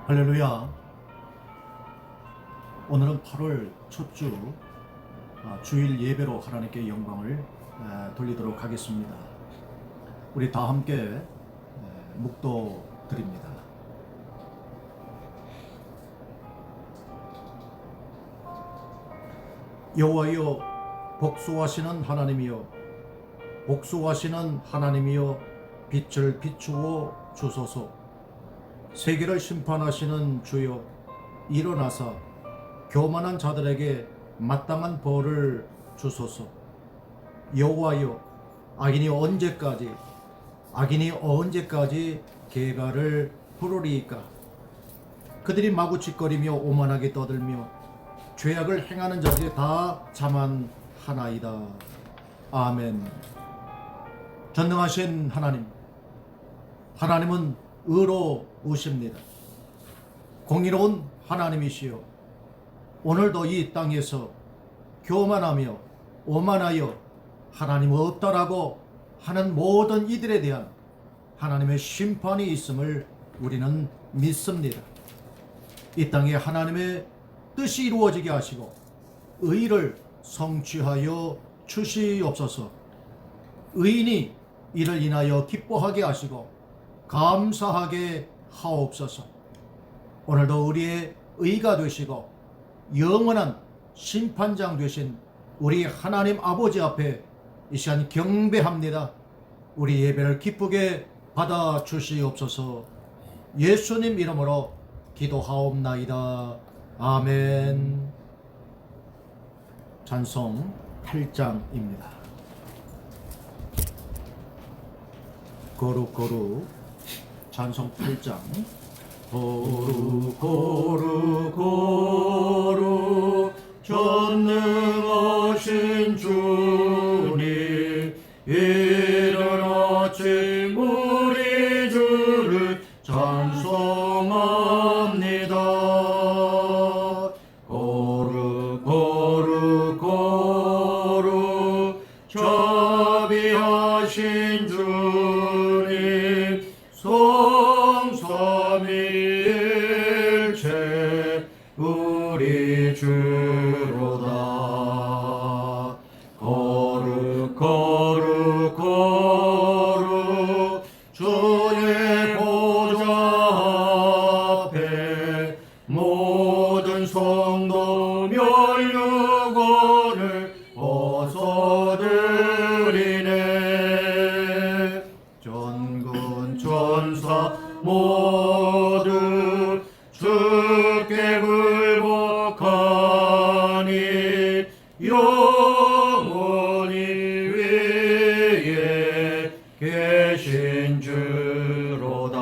할렐루야. 오늘은 8월 첫 주 주일 예배로 하나님께 영광을 돌리도록 하겠습니다. 우리 다 함께 묵도 드립니다. 여호와여, 복수하시는 하나님이여, 복수하시는 하나님이여, 빛을 비추어 주소서. 세계를 심판하시는 주여, 일어나사 교만한 자들에게 마땅한 벌을 주소서. 여호와여, 악인이 언제까지 계가를 부르리이까? 그들이 마구 짓거리며 오만하게 떠들며 죄악을 행하는 자들이 다 자만하나이다. 아멘. 전능하신 하나님은 의로우십니다. 공의로운 하나님이시여, 오늘도 이 땅에서 교만하며 오만하여 하나님 없다라고 하는 모든 이들에 대한 하나님의 심판이 있음을 우리는 믿습니다. 이 땅에 하나님의 뜻이 이루어지게 하시고 의를 성취하여 주시옵소서. 의인이 이를 인하여 기뻐하게 하시고 감사하게 하옵소서. 오늘도 우리의 의가 되시고 영원한 심판장 되신 우리 하나님 아버지 앞에 이 시간 경배합니다. 우리 예배를 기쁘게 받아 주시옵소서. 예수님 이름으로 기도하옵나이다. 아멘. 찬송 8장입니다. 거룩 찬송 8장. 거룩 전능하신 주님, 이른 아침 우리 주를 찬송합니다. 거룩 자비하신 주님, 성삼위일체 우리 주로다. 거룩 주의 보좌 앞에 모든 성도 멸류관을 벗어드리네. 전군 전사 모두 주께 굴복하니 영원히 위에 계신 주로다.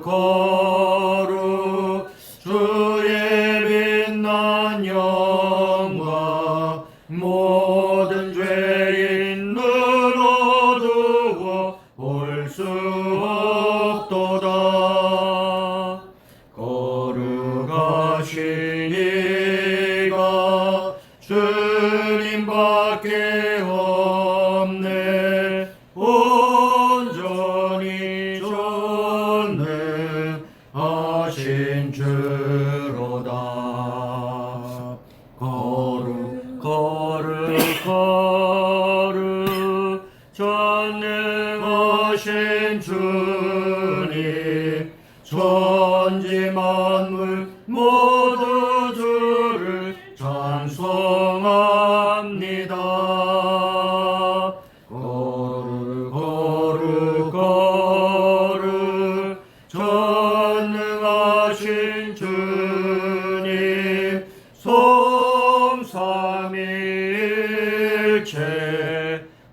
거룩 주의 빛난 영광 모든 죄인 눈 어두워 볼 수 없도다. 거룩하신 이가 주님밖에 없네. 온전히 전능하신 주로다. 거룩 전능하신 주님, 천지 만물 모두 주를 찬송합니다. 거룩 전능하신 주님, 성삼위일체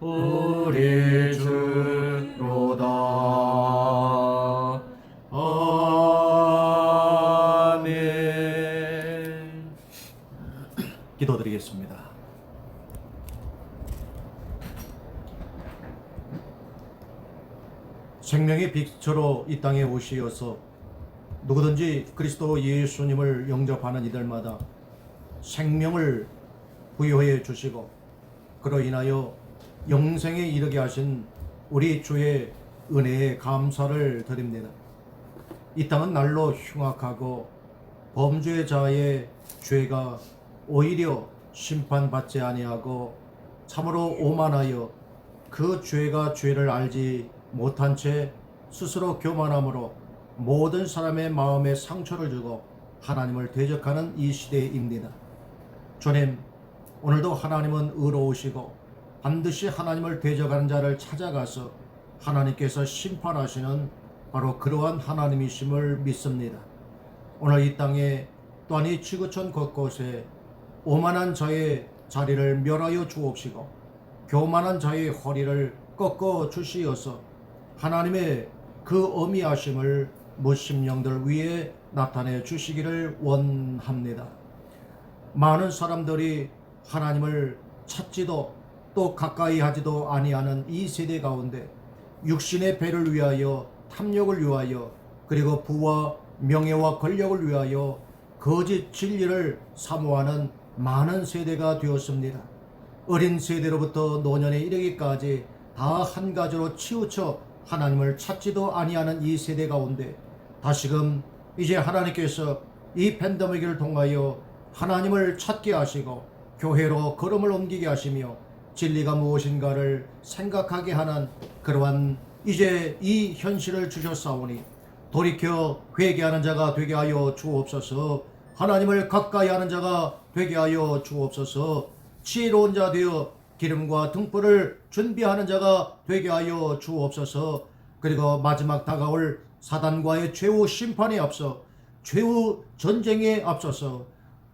우리 주로다. 아멘. 기도드리겠습니다. 생명의 빛으로 이 땅에 오시어서 누구든지 그리스도 예수님을 영접하는 이들마다 생명을 부여해 주시고 그로 인하여 영생에 이르게 하신 우리 주의 은혜에 감사를 드립니다. 이 땅은 날로 흉악하고 범죄자의 죄가 오히려 심판받지 아니하고 참으로 오만하여 그 죄가 죄를 알지 못한 채 스스로 교만함으로 모든 사람의 마음에 상처를 주고 하나님을 대적하는 이 시대입니다. 주님, 오늘도 하나님은 의로우시고 반드시 하나님을 대적하는 자를 찾아가서 하나님께서 심판하시는 바로 그러한 하나님이심을 믿습니다. 오늘 이 땅에 또한 이 지구촌 곳곳에 오만한 자의 자리를 멸하여 주옵시고 교만한 자의 허리를 꺾어 주시어서 하나님의 그 어미하심을 무심령들 위에 나타내 주시기를 원합니다. 많은 사람들이 하나님을 찾지도 또 가까이 하지도 아니하는 이 세대 가운데 육신의 배를 위하여 탐욕을 위하여 그리고 부와 명예와 권력을 위하여 거짓 진리를 사모하는 많은 세대가 되었습니다. 어린 세대로부터 노년에 이르기까지 다 한 가지로 치우쳐 하나님을 찾지도 아니하는 이 세대 가운데 다시금 이제 하나님께서 이 팬데믹을 통하여 하나님을 찾게 하시고 교회로 걸음을 옮기게 하시며 진리가 무엇인가를 생각하게 하는 그러한 이제 이 현실을 주셨사오니 돌이켜 회개하는 자가 되게 하여 주옵소서. 하나님을 가까이 하는 자가 되게 하여 주옵소서. 지혜로운 자 되어 기름과 등불을 준비하는 자가 되게 하여 주옵소서. 그리고 마지막 다가올 사단과의 최후 심판에 앞서 최후 전쟁에 앞서서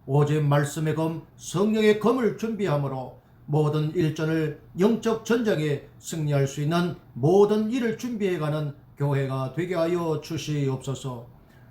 오직 말씀의 검 성령의 검을 준비함으로 모든 일전을 영적 전쟁에 승리할 수 있는 모든 일을 준비해가는 교회가 되게 하여 주시옵소서.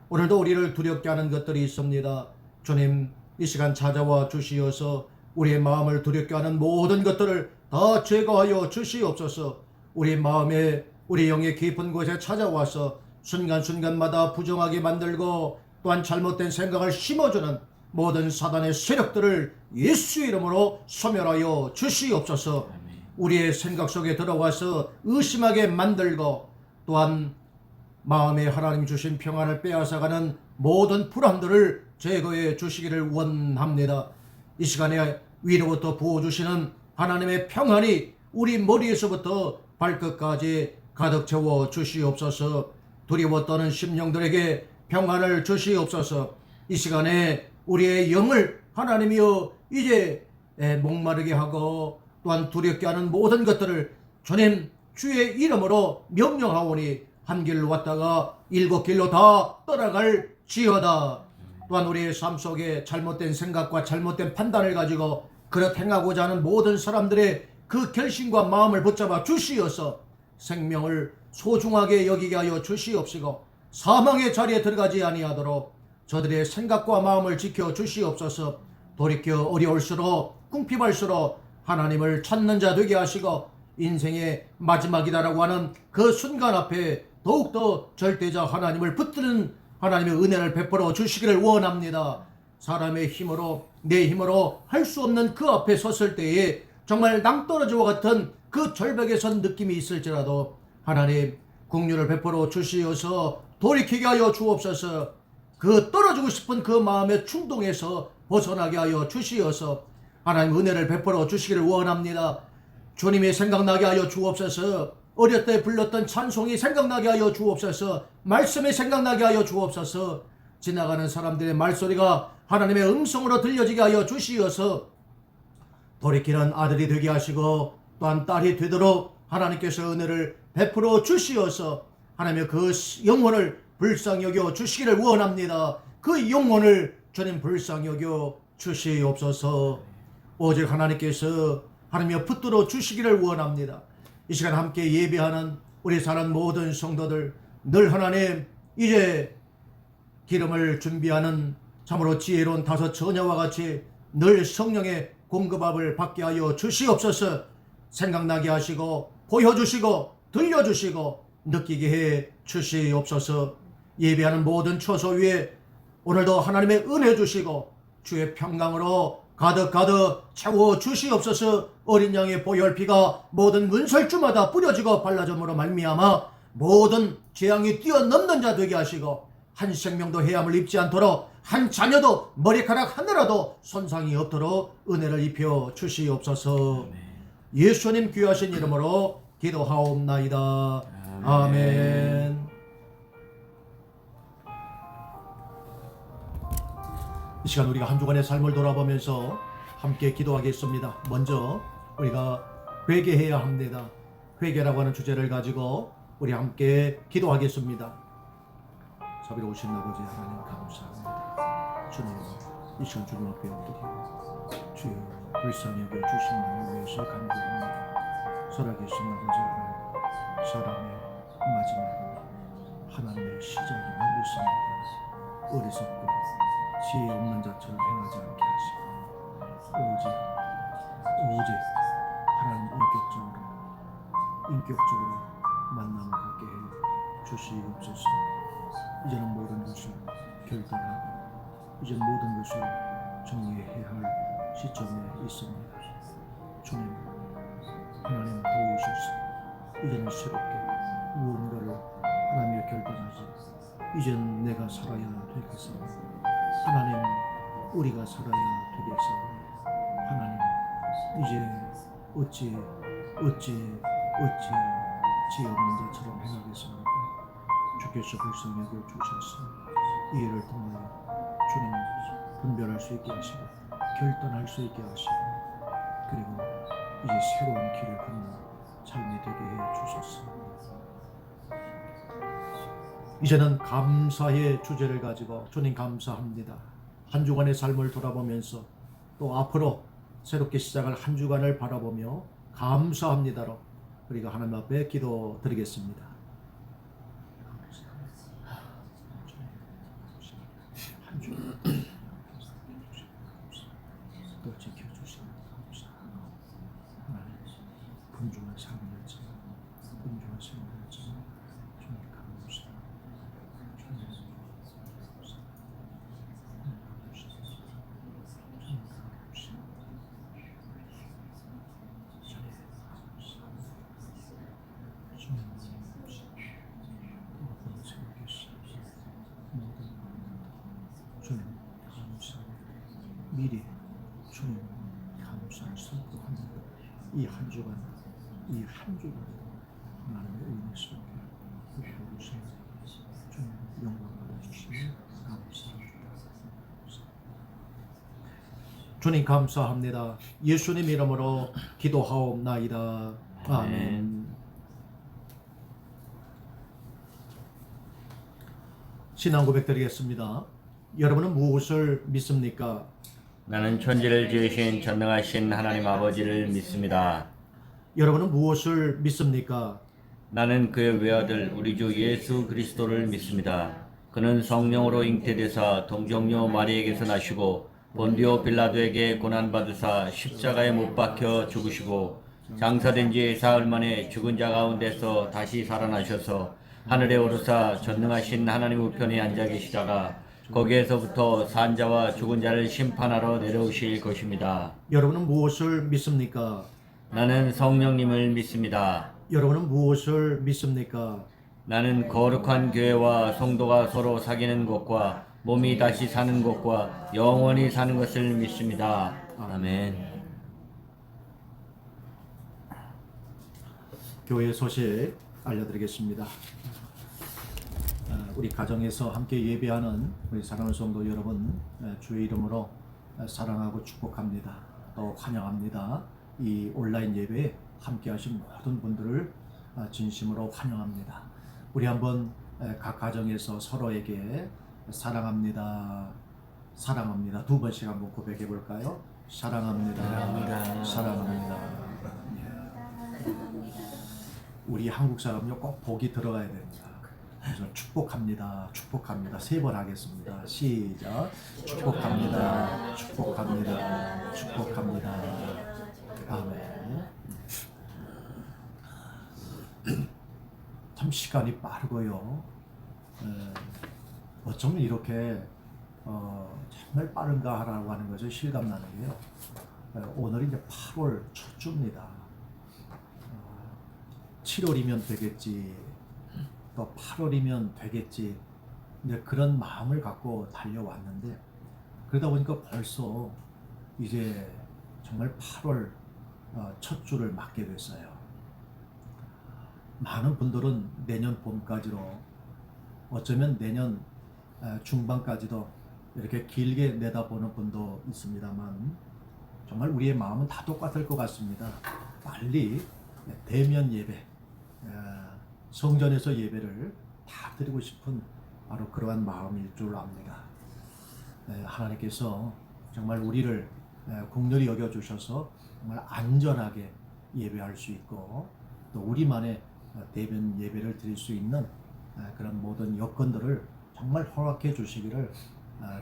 오늘도 우리를 두렵게 하는 것들이 있습니다. 주님, 이 시간 찾아와 주시어서 우리의 마음을 두렵게 하는 모든 것들을 다 제거하여 주시옵소서. 우리 마음에 우리 영의 깊은 곳에 찾아와서 순간순간마다 부정하게 만들고 또한 잘못된 생각을 심어주는 모든 사단의 세력들을 예수 이름으로 소멸하여 주시옵소서. 우리의 생각 속에 들어와서 의심하게 만들고 또한 마음에 하나님 주신 평안을 빼앗아가는 모든 불안들을 제거해 주시기를 원합니다. 이 시간에 위로부터 부어주시는 하나님의 평안이 우리 머리에서부터 발끝까지 가득 채워 주시옵소서. 두려워 떠는 심령들에게 평안을 주시옵소서. 이 시간에 우리의 영을 하나님이여 이제 목마르게 하고 또한 두렵게 하는 모든 것들을 주님 주의 이름으로 명령하오니 한 길로 왔다가 일곱 길로 다 떠나갈 지어다. 또한 우리의 삶 속에 잘못된 생각과 잘못된 판단을 가지고 그렇게 행하고자 하는 모든 사람들의 그 결심과 마음을 붙잡아 주시어서 생명을 소중하게 여기게 하여 주시옵시고 사망의 자리에 들어가지 아니하도록 저들의 생각과 마음을 지켜 주시옵소서. 돌이켜 어려울수록 궁핍할수록 하나님을 찾는 자 되게 하시고 인생의 마지막이다라고 하는 그 순간 앞에 더욱더 절대자 하나님을 붙드는 하나님의 은혜를 베풀어 주시기를 원합니다. 사람의 힘으로 내 힘으로 할 수 없는 그 앞에 섰을 때에 정말 낭떠러지와 같은 그 절벽에 선 느낌이 있을지라도 하나님 긍휼을 베풀어 주시어서 돌이키게 하여 주옵소서. 그 떨어지고 싶은 그 마음의 충동에서 벗어나게 하여 주시어서 하나님 은혜를 베풀어 주시기를 원합니다. 주님이 생각나게 하여 주옵소서. 어릴 때 불렀던 찬송이 생각나게 하여 주옵소서. 말씀이 생각나게 하여 주옵소서. 지나가는 사람들의 말소리가 하나님의 음성으로 들려지게 하여 주시어서 돌이키는 아들이 되게 하시고 또한 딸이 되도록 하나님께서 은혜를 베풀어 주시어서 하나님의 그 영혼을 불쌍히 여겨 주시기를 원합니다. 그 영혼을 주님 불쌍히 여겨 주시옵소서. 오직 하나님께서 하나님여 붙들어 주시기를 원합니다. 이 시간 함께 예배하는 우리 사는 모든 성도들 늘 하나님 이제 기름을 준비하는 참으로 지혜로운 다섯 처녀와 같이 늘 성령의 공급함을 받게 하여 주시옵소서. 생각나게 하시고 보여주시고 들려주시고 느끼게 해 주시옵소서. 예배하는 모든 처소 위에 오늘도 하나님의 은혜 주시고 주의 평강으로 가득 채워 주시옵소서. 어린 양의 보혈피가 모든 문설주마다 뿌려지고 발라짐으로 말미암아 모든 재앙이 뛰어넘는 자 되게 하시고 한 생명도 해함을 입지 않도록 한 자녀도 머리카락 하나라도 손상이 없도록 은혜를 입혀 주시옵소서. 예수님 귀하신 이름으로 기도하옵나이다. 아멘. 이 시간 우리가 한 주간의 삶을 돌아보면서 함께 기도하겠습니다. 먼저 우리가 회개해야 합니다. 회개라고 하는 주제를 가지고 우리 함께 기도하겠습니다. 자비로우신 아버지 하나님 감사합니다. 주님, 이 시간 주님 앞에 엎드리고 주여 불쌍히 여겨 주신 나를 위해서 간구합니다. 살아계신 아버지 하나님, 사랑의 마지막은 하나님의 시작임을 믿습니다. 어리석고 지혜 없는 자처럼 행하지 않게 하시고 오직 하나님 인격적으로 만남을 갖게 해 주시옵소서. 이제는 모든 것을 결단하고 이제 모든 것을 정리해야 할 시점에 있습니다. 주님, 하나님 도우셔서 이제는 새롭게 무언가를 하나님의 결단하지. 이제는 내가 살아야 되겠사오니 하나님, 우리가 살아야 되겠사오니 하나님, 이제 어찌 지혜 없는 자처럼 행하겠습니까? 주께서 불쌍히 여겨 주셔서 이 일을 통하여 주님 분별할 수 있게 하시고 결단할 수 있게 하시고 그리고 이제 새로운 길을 걷는 삶이 되게 해 주소서. 이제는 감사의 주제를 가지고 주님 감사합니다. 한 주간의 삶을 돌아보면서 또 앞으로 새롭게 시작할 한 주간을 바라보며 감사합니다로 우리가 하나님 앞에 기도드리겠습니다. 한 주 또 지켜주시는 감사합니다. 하나님, 분주한 삶이었지만 주님 감사합니다. 미리 주님 감사를 선포합니다. 이 한 주간 하나님의 은혜 속에 주님 영광 받아주시니 감사합니다. 주님 감사합니다. 예수님 이름으로 기도하옵나이다. 아멘. 신앙 고백 드리겠습니다. 여러분은 무엇을 믿습니까? 나는 천지를 지으신 전능하신 하나님 아버지를 믿습니다. 여러분은 무엇을 믿습니까? 나는 그의 외아들 우리 주 예수 그리스도를 믿습니다. 그는 성령으로 잉태되사 동정녀 마리에게서 나시고 본디오 빌라도에게 고난받으사 십자가에 못 박혀 죽으시고 장사된 지 사흘 만에 죽은 자 가운데서 다시 살아나셔서 하늘에 오르사 전능하신 하나님 우편에 앉아 계시다가 거기에서부터 산자와 죽은 자를 심판하러 내려오실 것입니다. 여러분은 무엇을 믿습니까? 나는 성령님을 믿습니다. 여러분은 무엇을 믿습니까? 나는 거룩한 교회와 성도가 서로 사귀는 것과 몸이 다시 사는 것과 영원히 사는 것을 믿습니다. 아멘. 교회 소식 알려드리겠습니다. 우리 가정에서 함께 예배하는 우리 사랑하는 성도 여러분, 주의 이름으로 사랑하고 축복합니다. 또 환영합니다. 이 온라인 예배에 함께 하신 모든 분들을 진심으로 환영합니다. 우리 한번 각 가정에서 서로에게 사랑합니다. 두 번씩 한번 고백해 볼까요? 사랑합니다. 우리 한국 사람요 꼭 복이 들어가야 됩니다. 그래서 축복합니다. 3번 하겠습니다. 시작. 축복합니다. 아멘. 참 시간이 빠르고요. 어쩌면 이렇게 정말 빠른가라고 하는 것을 실감나는 게요. 오늘이 이제 8월 첫 주입니다. 7월이면 되겠지. 또 8월이면 되겠지. 이제 그런 마음을 갖고 달려왔는데 그러다 보니까 벌써 이제 정말 8월 첫 주를 맞게 됐어요. 많은 분들은 내년 봄까지로 어쩌면 내년 중반까지도 이렇게 길게 내다보는 분도 있습니다만 정말 우리의 마음은 다 똑같을 것 같습니다. 빨리 대면 예배, 성전에서 예배를 다 드리고 싶은 바로 그러한 마음일 줄 압니다. 하나님께서 정말 우리를 긍휼히 여겨주셔서 정말 안전하게 예배할 수 있고 또 우리만의 대면 예배를 드릴 수 있는 그런 모든 여건들을 정말 허락해 주시기를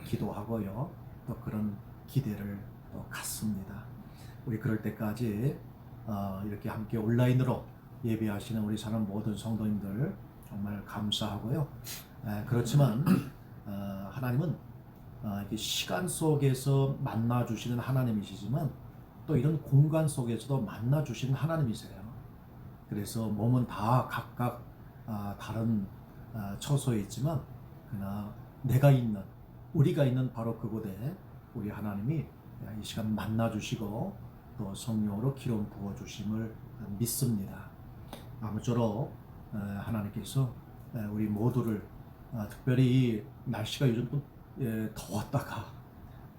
기도하고요. 또 그런 기대를 또 갖습니다. 우리 그럴 때까지 이렇게 함께 온라인으로 예배하시는 우리 사람 모든 성도님들 정말 감사하고요. 그렇지만 하나님은 이렇게 시간 속에서 만나 주시는 하나님이시지만 또 이런 공간 속에서도 만나 주시는 하나님이세요. 그래서 몸은 다 각각 다른 처소에 있지만 그러나 우리가 있는 바로 그곳에 우리 하나님이 이 시간 만나 주시고 또 성령으로 기름 부어 주심을 믿습니다. 아무쪼록 하나님께서 우리 모두를 특별히 이 날씨가 요즘 또 더웠다가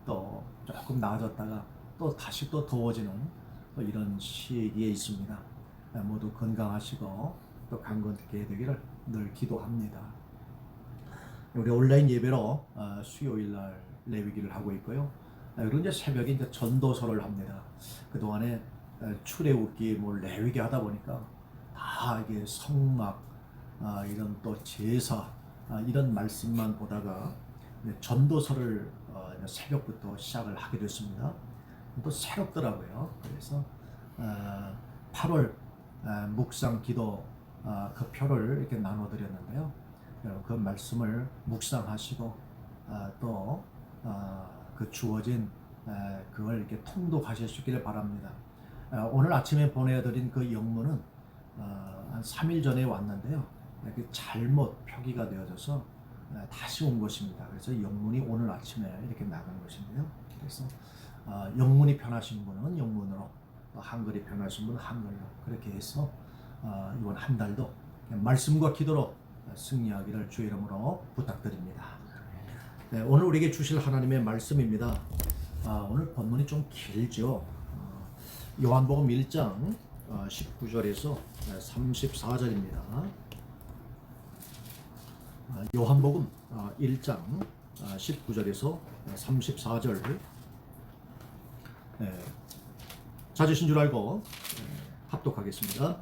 또 조금 나아졌다가 또 다시 또 더워지는 또 이런 시기에 있습니다. 모두 건강하시고 또 강건케 되기를 늘 기도합니다. 우리 온라인 예배로 수요일 날 레위기를 하고 있고요. 그리고 이제 새벽에 이제 전도서를 합니다. 그 동안에 출애굽기 레위기 하다 보니까 다 이게 성막 이런 또 제사 이런 말씀만 보다가 전도서를 새벽부터 시작을 하게 됐습니다. 또 새롭더라고요. 그래서 8월 묵상 기도 그 표를 이렇게 나눠드렸는데요. 그 말씀을 묵상하시고 또 그 주어진 그걸 이렇게 통독하실 수 있기를 바랍니다. 오늘 아침에 보내드린 그 영문은 한 3일 전에 왔는데요. 이렇게 잘못 표기가 되어져서 다시 온 것입니다. 그래서 영문이 오늘 아침에 이렇게 나간 것인데요. 그래서 영문이 편하신 분은 영문으로, 한글이 편하신 분은 한글로 그렇게 해서 이번 한 달도 말씀과 기도로 승리하기를 주의 이름으로 부탁드립니다. 네, 오늘 우리에게 주실 하나님의 말씀입니다. 오늘 본문이 좀 길죠. 요한복음 1장 19절에서 34절입니다. 요한복음 1장 19절에서 34절 찾으신 줄 알고 합독하겠습니다.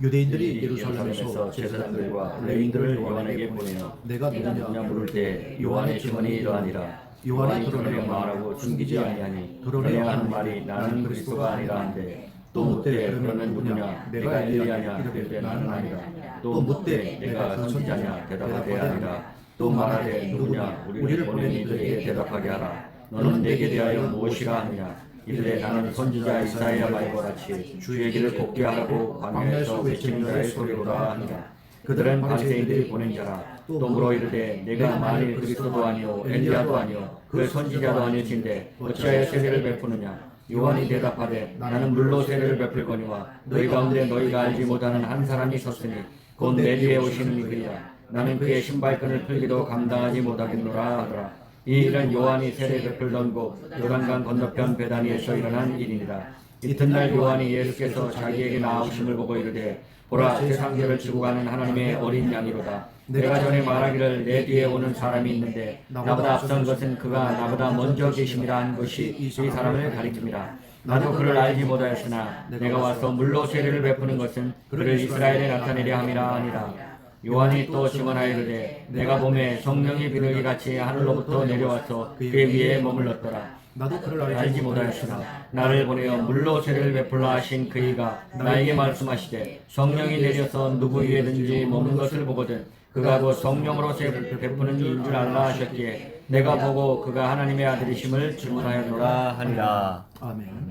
유대인들이 예루살렘에서 제사장들과 레위인들을 요한에게 보내어 내가 누구냐 물을 때 요한의 증언이 이러하니라. 요한이 드러내어 말하고 숨기지 아니하니 드러내어 하는 말이 나는 그리스도가 아니라 한데 또 묻되 그러면 누구냐 내가 엘리야냐 이르되 나는 아니라. 또 묻되 내가 선지자냐 대답하되 아니라. 또 말하되 누구냐 우리를 보낸 이들에게 대답하게 하라. 너는 내게 대하여 무엇이라 하느냐. 이르되 나는 선지자 이사야 말과 같이 주의 길을 곱게 하라고 광야에서 외치는 자의 소리로라 하니라. 그들은 바리새인들이 보낸 자라. 또 물어 이르되 내가 만일 그리스도도 아니요 엘리야도 아니요 그 선지자도 아니신데 어찌하여 세례를 베푸느냐. 요한이 대답하되 나는 물로 세례를 베풀거니와 너희 가운데 너희가 알지 못하는 한 사람이 섰으니 곧 내 뒤에 오시는 이그리라. 나는 그의 신발끈을 풀기도 감당하지 못하겠노라 하더라. 이 일은 요한이 세례 베풀던 곳 요단강 건너편 베다니에서 일어난 일이니라. 이튿날 요한이 예수께서 자기에게 나오심을 보고 이르되 보라 세상 죄를 지고 가는 하나님의 어린 양이로다. 내가 전에 말하기를 내 뒤에 오는 사람이 있는데 나보다 앞선 것은 그가 나보다 먼저 계심이라 한 것이 이 사람을 가리킵니다. 나도 그를 알지 못하였으나 내가 와서 물로 세례를 베푸는 것은 그를 이스라엘에 나타내려 함이라 하니라. 요한이 또 증언하여 이르되 내가 보매 성령이 비둘기 같이 하늘로부터 내려와서 그의 위에 머물렀더라. 나도 그를 알지 못하였으나 나를 보내어 물로 세례를 베풀라 하신 그이가 나에게 말씀하시되 성령이 내려서 누구 위에든지 머문 것을 보거든 그가 곧 성령으로 세례를 베푸는 이인 줄 알라 하셨기에 내가 보고 그가 하나님의 아들이심을 증언하였노라 하니라. 아멘.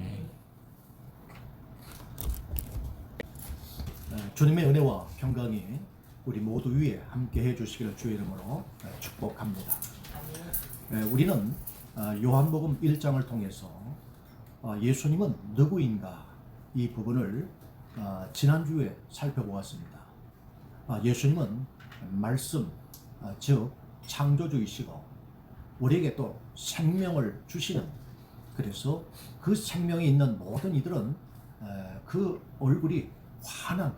주님의 은혜와 평강이 우리 모두 위에 함께 해주시기를 주의 이름으로 축복합니다. 우리는 요한복음 1장을 통해서 예수님은 누구인가 이 부분을 지난주에 살펴보았습니다. 예수님은 말씀, 즉 창조주이시고 우리에게 또 생명을 주시는, 그래서 그 생명이 있는 모든 이들은 그 얼굴이 환한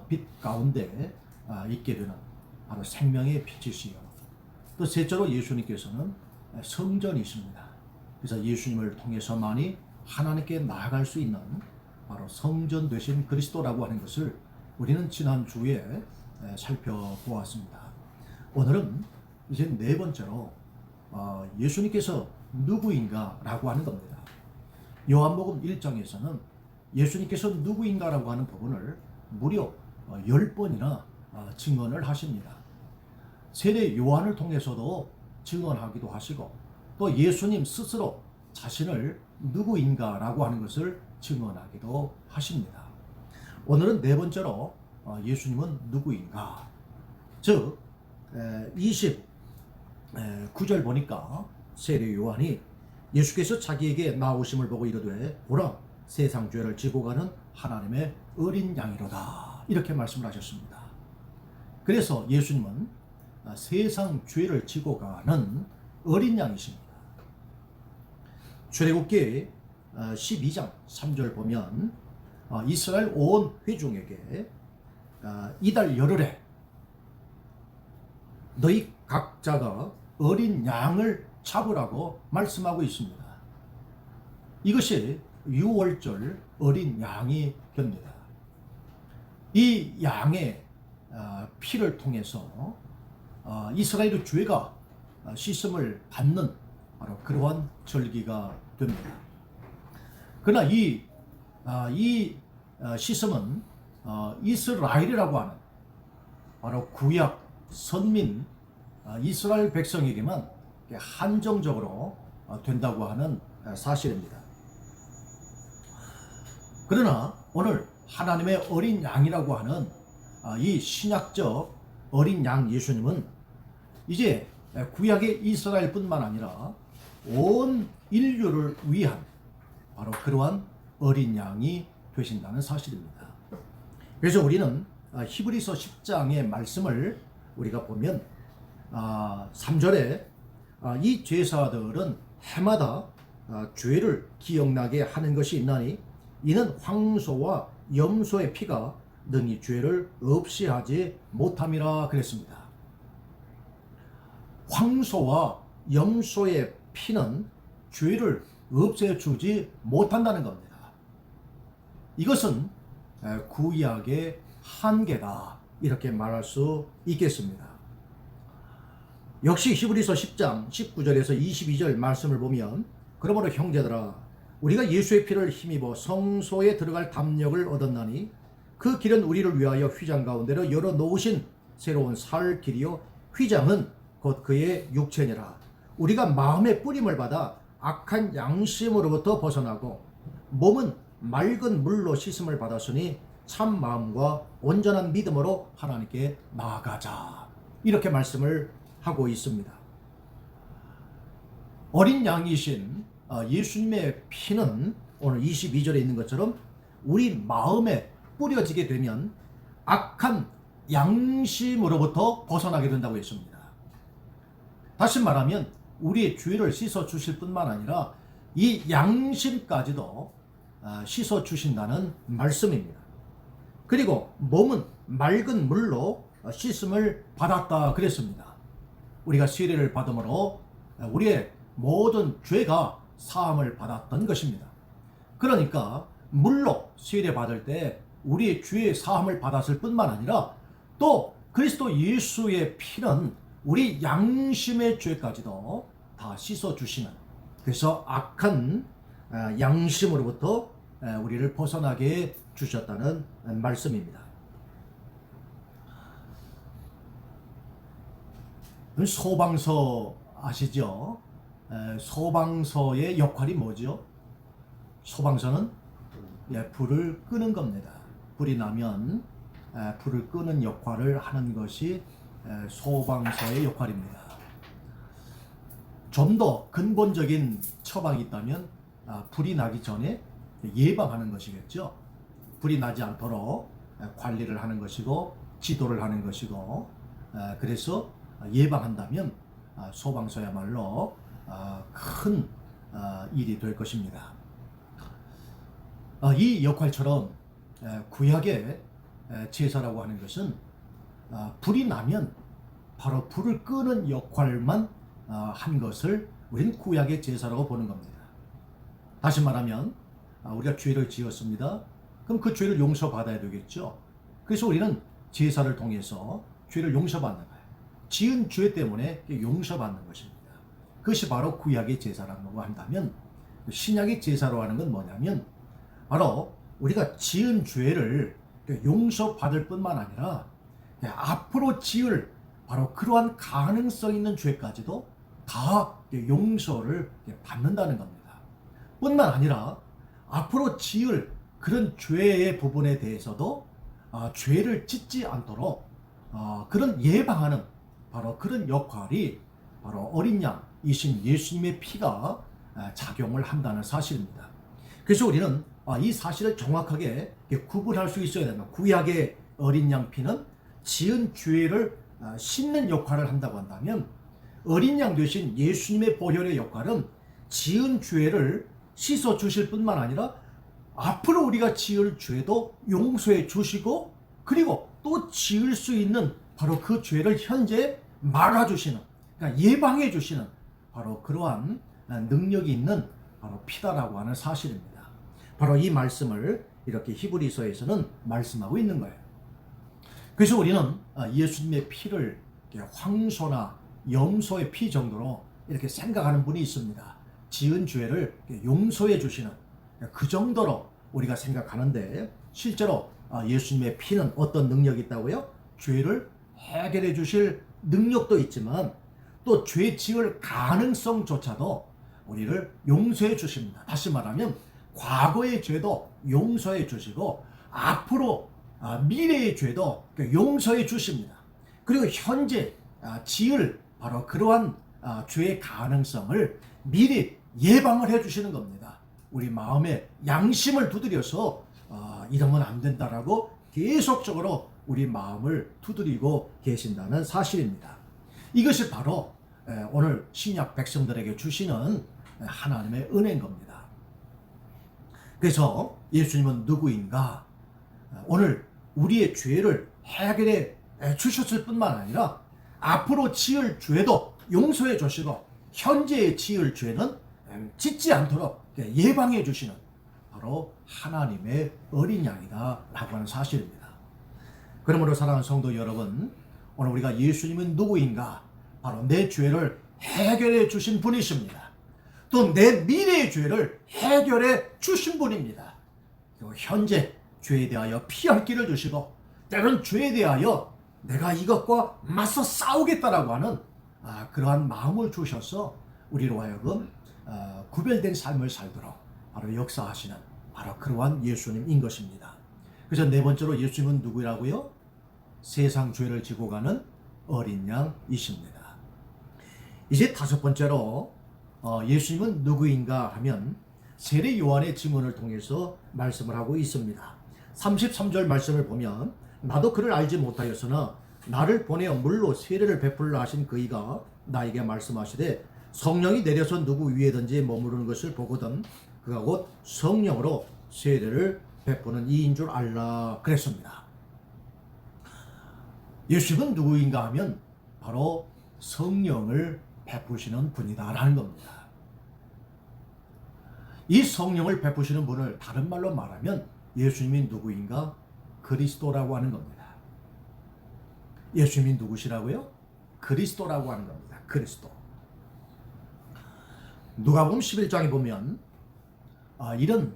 빛 가운데 있게 되는 바로 생명의 빛이시요. 또 셋째로 예수님께서는 성전이십니다. 그래서 예수님을 통해서만이 하나님께 나아갈 수 있는 바로 성전 되신 그리스도라고 하는 것을 우리는 지난주에 살펴보았습니다. 오늘은 이제 네 번째로 예수님께서 누구인가 라고 하는 겁니다. 요한복음 1장에서는 예수님께서 누구인가라고 하는 부분을 무려 10번이나 증언을 하십니다. 세례 요한을 통해서도 증언하기도 하시고 또 예수님 스스로 자신을 누구인가라고 하는 것을 증언하기도 하십니다. 오늘은 네 번째로 예수님은 누구인가, 즉 29절 보니까 세례 요한이 예수께서 자기에게 나오심을 보고 이르되 보라 세상 죄를 지고 가는 하나님의 어린 양이로다 이렇게 말씀을 하셨습니다. 그래서 예수님은 세상 죄를 지고 가는 어린 양이십니다. 출애굽기 12장 3절 보면 이스라엘 온 회중에게 이달 열흘에 너희 각자가 어린 양을 잡으라고 말씀하고 있습니다. 이것이 유월절 어린 양이 됩니다. 이 양의 피를 통해서 이스라엘의 죄가 씻음을 받는 바로 그러한 절기가 됩니다. 그러나 이 씻음은 이스라엘이라고 하는 바로 구약 선민 이스라엘 백성에게만 한정적으로 된다고 하는 사실입니다. 그러나 오늘 하나님의 어린 양이라고 하는 이 신약적 어린 양 예수님은 이제 구약의 이스라엘뿐만 아니라 온 인류를 위한 바로 그러한 어린 양이 되신다는 사실입니다. 그래서 우리는 히브리서 10장의 말씀을 우리가 보면 3절에 이 제사들은 해마다 죄를 기억나게 하는 것이 있나니 이는 황소와 염소의 피가 능히 죄를 없이 하지 못함이라 그랬습니다. 황소와 염소의 피는 죄를 없애주지 못한다는 겁니다. 이것은 구약의 한계다 이렇게 말할 수 있겠습니다. 역시 히브리서 10장 19절에서 22절 말씀을 보면 그러므로 형제들아 우리가 예수의 피를 힘입어 성소에 들어갈 담력을 얻었나니 그 길은 우리를 위하여 휘장 가운데로 열어 놓으신 새로운 살 길이요 휘장은 곧 그의 육체니라. 우리가 마음의 뿌림을 받아 악한 양심으로부터 벗어나고 몸은 맑은 물로 씻음을 받았으니 참 마음과 온전한 믿음으로 하나님께 나아가자 이렇게 말씀을 하고 있습니다. 어린 양이신 예수님의 피는 오늘 22절에 있는 것처럼 우리 마음에 뿌려지게 되면 악한 양심으로부터 벗어나게 된다고 했습니다. 다시 말하면 우리의 죄를 씻어 주실 뿐만 아니라 이 양심까지도 씻어 주신다는 말씀입니다. 그리고 몸은 맑은 물로 씻음을 받았다 그랬습니다. 우리가 세례를 받음으로 우리의 모든 죄가 사함을 받았던 것입니다. 그러니까 물로 세례 받을 때 우리의 죄의 사함을 받았을 뿐만 아니라 또 그리스도 예수의 피는 우리 양심의 죄까지도 다 씻어주시는, 그래서 악한 양심으로부터 우리를 벗어나게 주셨다는 말씀입니다. 소방서 아시죠? 소방서의 역할이 뭐죠? 소방서는 불을 끄는 겁니다. 불이 나면 불을 끄는 역할을 하는 것이 소방서의 역할입니다. 좀 더 근본적인 처방이 있다면 불이 나기 전에 예방하는 것이겠죠. 불이 나지 않도록 관리를 하는 것이고 지도를 하는 것이고, 그래서 예방한다면 소방서야말로 큰 일이 될 것입니다. 이 역할처럼 구약의 제사라고 하는 것은 불이 나면 바로 불을 끄는 역할만 한 것을 우리는 구약의 제사라고 보는 겁니다. 다시 말하면 우리가 죄를 지었습니다. 그럼 그 죄를 용서받아야 되겠죠. 그래서 우리는 제사를 통해서 죄를 용서받는 거예요. 지은 죄 때문에 용서받는 것입니다. 그것이 바로 구약의 제사라고 한다면, 신약의 제사로 하는 건 뭐냐면 바로 우리가 지은 죄를 용서받을 뿐만 아니라 앞으로 지을 바로 그러한 가능성 있는 죄까지도 다 용서를 받는다는 겁니다. 뿐만 아니라 앞으로 지을 그런 죄의 부분에 대해서도 죄를 짓지 않도록 그런 예방하는 바로 그런 역할이 바로 어린 양이신 예수님의 피가 작용을 한다는 사실입니다. 그래서 우리는 이 사실을 정확하게 구분할 수 있어야 됩니다. 구약의 어린 양 피는 지은 죄를 씻는 역할을 한다고 한다면, 어린 양 되신 예수님의 보혈의 역할은 지은 죄를 씻어 주실 뿐만 아니라 앞으로 우리가 지을 죄도 용서해 주시고, 그리고 또 지을 수 있는 바로 그 죄를 현재 막아주시는, 그러니까 예방해 주시는 바로 그러한 능력이 있는 바로 피다라고 하는 사실입니다. 바로 이 말씀을 이렇게 히브리서에서는 말씀하고 있는 거예요. 그래서 우리는 예수님의 피를 황소나 염소의 피 정도로 이렇게 생각하는 분이 있습니다. 지은 죄를 용서해 주시는, 그 정도로 우리가 생각하는데, 실제로 예수님의 피는 어떤 능력이 있다고요? 죄를 해결해 주실 능력도 있지만 또 죄 지을 가능성조차도 우리를 용서해 주십니다. 다시 말하면 과거의 죄도 용서해 주시고 앞으로 미래의 죄도 용서해 주십니다. 그리고 현재 지을 바로 그러한 죄의 가능성을 미리 예방을 해 주시는 겁니다. 우리 마음에 양심을 두드려서 이러면 안 된다라고 계속적으로 우리 마음을 두드리고 계신다는 사실입니다. 이것이 바로 오늘 신약 백성들에게 주시는 하나님의 은혜인 겁니다. 그래서 예수님은 누구인가? 오늘 우리의 죄를 해결해 주셨을 뿐만 아니라 앞으로 지을 죄도 용서해 주시고 현재의 지을 죄는 짓지 않도록 예방해 주시는 바로 하나님의 어린 양이다 라고 하는 사실입니다. 그러므로 사랑하는 성도 여러분, 오늘 우리가 예수님은 누구인가? 바로 내 죄를 해결해 주신 분이십니다. 또 내 미래의 죄를 해결해 주신 분입니다. 그리고 현재 죄에 대하여 피할 길을 주시고, 때로는 죄에 대하여 내가 이것과 맞서 싸우겠다라고 하는 그러한 마음을 주셔서 우리로 하여금 구별된 삶을 살도록 바로 역사하시는 바로 그러한 예수님인 것입니다. 그래서 네 번째로 예수님은 누구라고요? 세상 죄를 지고 가는 어린 양이십니다. 이제 다섯 번째로 예수님은 누구인가 하면 세례 요한의 증언을 통해서 말씀을 하고 있습니다. 33절 말씀을 보면, 나도 그를 알지 못하였으나 나를 보내어 물로 세례를 베풀라 하신 그이가 나에게 말씀하시되, 성령이 내려서 누구 위에든지 머무르는 것을 보거든 그가 곧 성령으로 세례를 베푸는 이인 줄 알라 그랬습니다. 예수님은 누구인가 하면 바로 성령을 베푸시는 분이다라는 겁니다. 이 성령을 베푸시는 분을 다른 말로 말하면 예수님이 누구인가? 그리스도라고 하는 겁니다. 예수님이 누구시라고요? 그리스도라고 하는 겁니다. 그리스도. 누가복음 11장에 보면 이런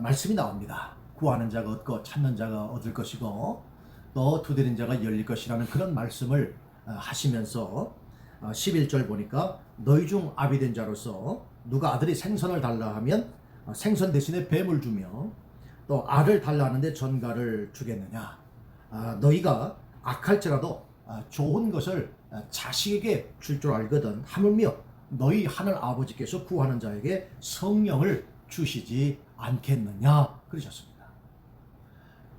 말씀이 나옵니다. 구하는 자가 얻고 찾는 자가 얻을 것이고 또 두드린 자가 열릴 것이라는 그런 말씀을 하시면서 11절 보니까, 너희 중 아비된 자로서 누가 아들이 생선을 달라 하면 생선 대신에 뱀을 주며 또 알을 달라 하는데 전갈을 주겠느냐? 너희가 악할지라도 좋은 것을 자식에게 줄 줄 알거든 하물며 너희 하늘 아버지께서 구하는 자에게 성령을 주시지 않겠느냐 그러셨습니다.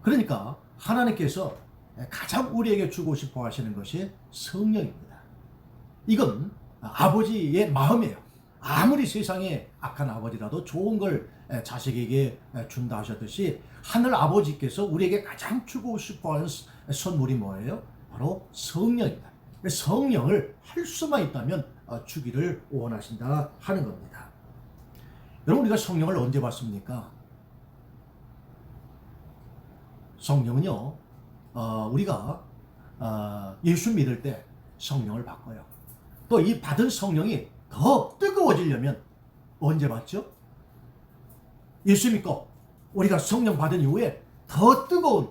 그러니까 하나님께서 가장 우리에게 주고 싶어 하시는 것이 성령입니다. 이건 아버지의 마음이에요. 아무리 세상에 악한 아버지라도 좋은 걸 자식에게 준다 하셨듯이 하늘 아버지께서 우리에게 가장 주고 싶어 하는 선물이 뭐예요? 바로 성령입니다. 성령을 할 수만 있다면 주기를 원하신다 하는 겁니다. 여러분, 우리가 성령을 언제 받습니까? 성령은요, 우리가 예수 믿을 때 성령을 받고요. 또 이 받은 성령이 더 뜨거워지려면 언제 받죠? 예수 믿고 우리가 성령 받은 이후에 더 뜨거운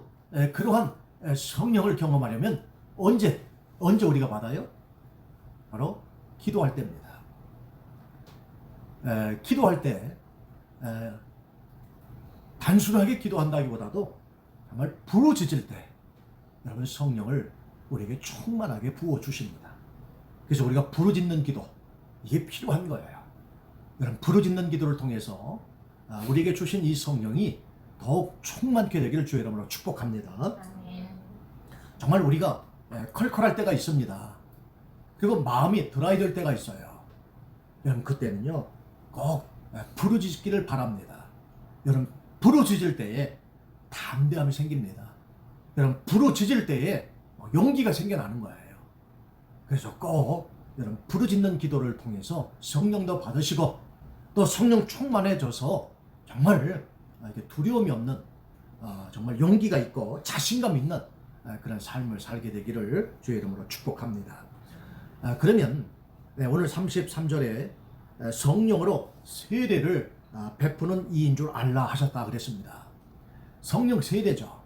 그러한 성령을 경험하려면 언제 우리가 받아요? 바로 기도할 때입니다. 기도할 때 단순하게 기도한다기보다도 정말 부르짖을 때 여러분 성령을 우리에게 충만하게 부어주십니다. 그래서 우리가 부르짖는 기도, 이게 필요한 거예요. 여러분, 부르짖는 기도를 통해서 우리에게 주신 이 성령이 더욱 충만케 되기를 주의 이름으로 축복합니다. 정말 우리가 컬컬할 때가 있습니다. 그리고 마음이 드라이 될 때가 있어요. 여러분, 그때는요 꼭 부르짖기를 바랍니다. 여러분, 부르짖을 때에 담대함이 생깁니다. 여러분, 부르짖을 때에 용기가 생겨나는 거예요. 그래서 꼭 여러분 부르짖는 기도를 통해서 성령도 받으시고 또 성령 충만해져서 정말 두려움이 없는 정말 용기가 있고 자신감 있는 그런 삶을 살게 되기를 주의 이름으로 축복합니다. 그러면 오늘 33절에 성령으로 세례를 베푸는 이인 줄 알라 하셨다 그랬습니다. 성령 세례죠.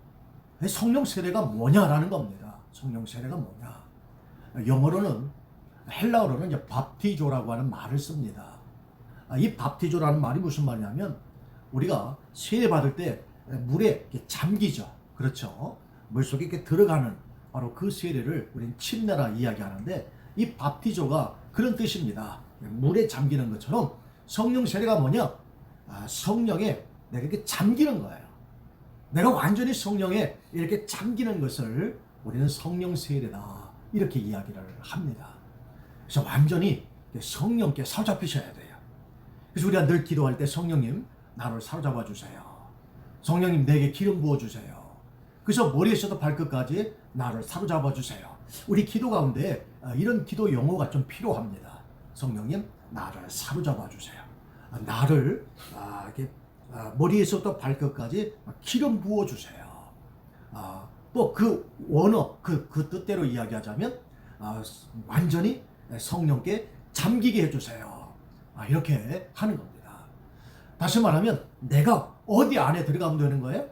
성령 세례가 뭐냐라는 겁니다. 성령 세례가 뭐냐? 영어로는 헬라어로는 이제 밥티조라고 하는 말을 씁니다. 이 밥티조라는 말이 무슨 말이냐면 우리가 세례 받을 때 물에 잠기죠. 그렇죠? 물속에 이렇게 들어가는 바로 그 세례를 우리는 침례라 이야기하는데 이 밥티조가 그런 뜻입니다. 물에 잠기는 것처럼 성령 세례가 뭐냐? 성령에 내가 이렇게 잠기는 거예요. 내가 완전히 성령에 이렇게 잠기는 것을 우리는 성령 세례다 이렇게 이야기를 합니다. 그래서 완전히 성령께 사로잡히셔야 돼요. 그래서 우리가 늘 기도할 때 성령님 나를 사로잡아 주세요. 성령님 내게 기름 부어 주세요. 그래서 머리에서도 발끝까지 나를 사로잡아 주세요. 우리 기도 가운데 이런 기도 용어가 좀 필요합니다. 성령님 나를 사로잡아 주세요. 나를 이렇게 머리에서부터 발끝까지 기름 부어 주세요. 또 그 원어 그 뜻대로 이야기하자면 완전히 성령께 잠기게 해주세요. 이렇게 하는 겁니다. 다시 말하면 내가 어디 안에 들어가면 되는 거예요?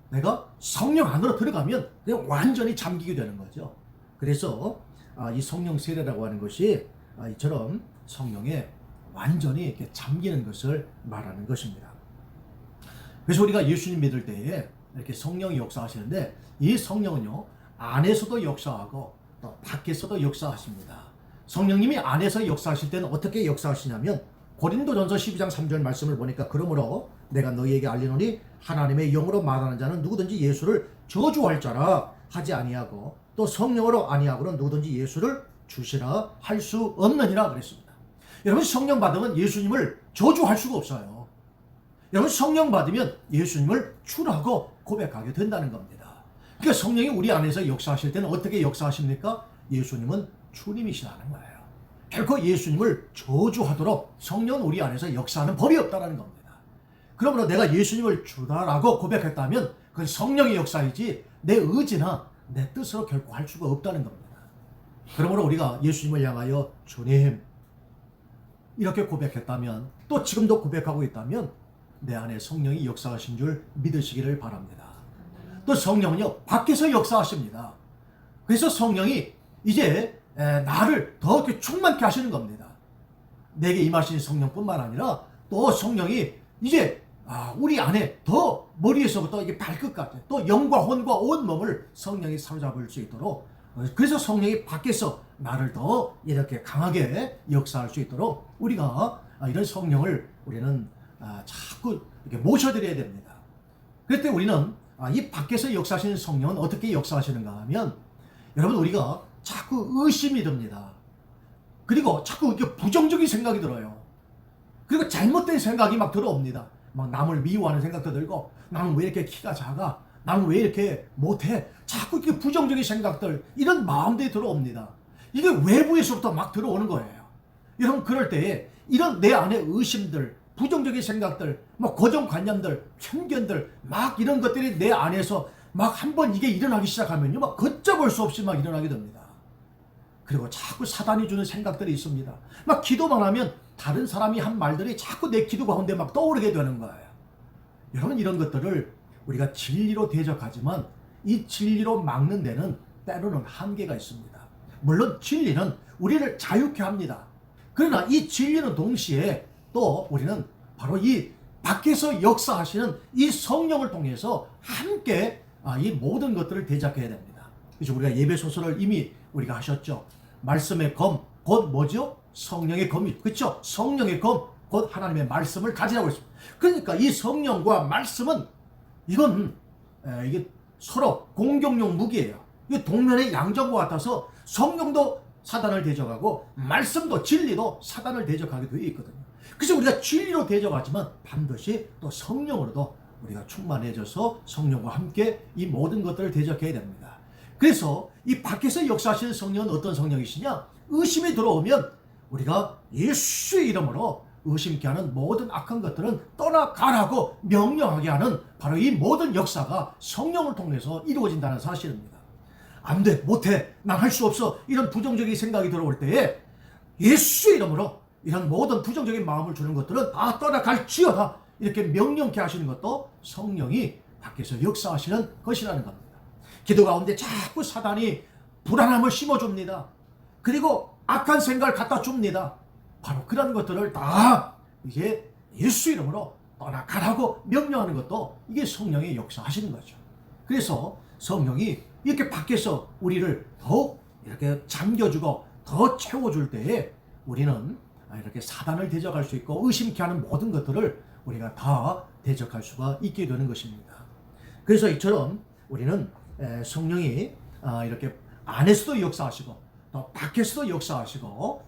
내가 성령 안으로 들어가면 그냥 완전히 잠기게 되는 거죠. 그래서 이 성령 세례라고 하는 것이 이처럼 성령에 완전히 이렇게 잠기는 것을 말하는 것입니다. 그래서 우리가 예수님 믿을 때에 이렇게 성령이 역사하시는데 이 성령은요 안에서도 역사하고 또 밖에서도 역사하십니다. 성령님이 안에서 역사하실 때는 어떻게 역사하시냐면 고린도전서 12장 3절 말씀을 보니까 그러므로 내가 너희에게 알리노니 하나님의 영으로 말하는 자는 누구든지 예수를 저주할 자라 하지 아니하고 또 성령으로 아니하고는 누구든지 예수를 주시라 할 수 없느니라 그랬습니다. 여러분, 성령 받으면 예수님을 저주할 수가 없어요. 여러분, 성령 받으면 예수님을 주라고 고백하게 된다는 겁니다. 그러니까 성령이 우리 안에서 역사하실 때는 어떻게 역사하십니까? 예수님은 주님이시라는 거예요. 결코 예수님을 저주하도록 성령은 우리 안에서 역사하는 법이 없다는 겁니다. 그러므로 내가 예수님을 주다라고 고백했다면 그건 성령의 역사이지 내 의지나 내 뜻으로 결코 할 수가 없다는 겁니다. 그러므로 우리가 예수님을 향하여 주님 이렇게 고백했다면 또 지금도 고백하고 있다면 내 안에 성령이 역사하신 줄 믿으시기를 바랍니다. 또 성령은요 밖에서 역사하십니다. 그래서 성령이 이제 나를 더 충만케 하시는 겁니다. 내게 임하신 성령뿐만 아니라 또 성령이 이제 우리 안에 더 머리에서부터 이게 발끝까지 또 영과 혼과 온 몸을 성령이 사로잡을 수 있도록, 그래서 성령이 밖에서 나를 더 이렇게 강하게 역사할 수 있도록 우리가 이런 성령을 우리는 자꾸 이렇게 모셔드려야 됩니다. 그럴 때 우리는 이 밖에서 역사하시는 성령은 어떻게 역사하시는가 하면, 여러분, 우리가 자꾸 의심이 듭니다. 그리고 자꾸 이렇게 부정적인 생각이 들어요. 그리고 잘못된 생각이 막 들어옵니다. 막 남을 미워하는 생각도 들고, 나는 왜 이렇게 키가 작아? 나는 왜 이렇게 못해? 자꾸 이렇게 부정적인 생각들, 이런 마음들이 들어옵니다. 이게 외부에서부터 막 들어오는 거예요. 여러분, 그럴 때에 이런 내 안에 의심들, 부정적인 생각들, 막 고정관념들, 편견들, 막 이런 것들이 내 안에서 막 한번 이게 일어나기 시작하면요, 막 걷잡을 수 없이 막 일어나게 됩니다. 그리고 자꾸 사단이 주는 생각들이 있습니다. 막 기도만 하면 다른 사람이 한 말들이 자꾸 내 기도 가운데 막 떠오르게 되는 거예요. 여러분, 이런 것들을 우리가 진리로 대적하지만 이 진리로 막는 데는 때로는 한계가 있습니다. 물론 진리는 우리를 자유케 합니다. 그러나 이 진리는 동시에 또 우리는 바로 이 밖에서 역사하시는 이 성령을 통해서 함께 이 모든 것들을 대적해야 됩니다. 그래서 우리가 예배소서를 이미 우리가 하셨죠. 말씀의 검, 곧 뭐죠? 성령의 검이, 그렇죠? 성령의 검, 곧 하나님의 말씀을 가지라고 했습니다. 그러니까 이 성령과 말씀은 이게 서로 공격용 무기예요. 이게 동면의 양정과 같아서 성령도 사단을 대적하고 말씀도 진리도 사단을 대적하게 되어 있거든요. 그래서 우리가 진리로 대적하지만 반드시 또 성령으로도 우리가 충만해져서 성령과 함께 이 모든 것들을 대적해야 됩니다. 그래서 이 밖에서 역사하시는 성령은 어떤 성령이시냐? 의심이 들어오면 우리가 예수의 이름으로 의심케 하는 모든 악한 것들은 떠나가라고 명령하게 하는 바로 이 모든 역사가 성령을 통해서 이루어진다는 사실입니다. 안 돼, 못해, 난 할 수 없어, 이런 부정적인 생각이 들어올 때에 예수의 이름으로 이런 모든 부정적인 마음을 주는 것들은 다 떠나갈지어다, 이렇게 명령케 하시는 것도 성령이 밖에서 역사하시는 것이라는 겁니다. 기도 가운데 자꾸 사단이 불안함을 심어줍니다. 그리고 악한 생각을 갖다 줍니다. 바로 그런 것들을 다 이제 예수 이름으로 떠나가라고 명령하는 것도 이게 성령의 역사하시는 거죠. 그래서 성령이 이렇게 밖에서 우리를 더욱 이렇게 잠겨주고 더 채워줄 때에 우리는 이렇게 사단을 대적할 수 있고 의심케 하는 모든 것들을 우리가 다 대적할 수가 있게 되는 것입니다. 그래서 이처럼 우리는 성령이 이렇게 안에서도 역사하시고 또 밖에서도 역사하시고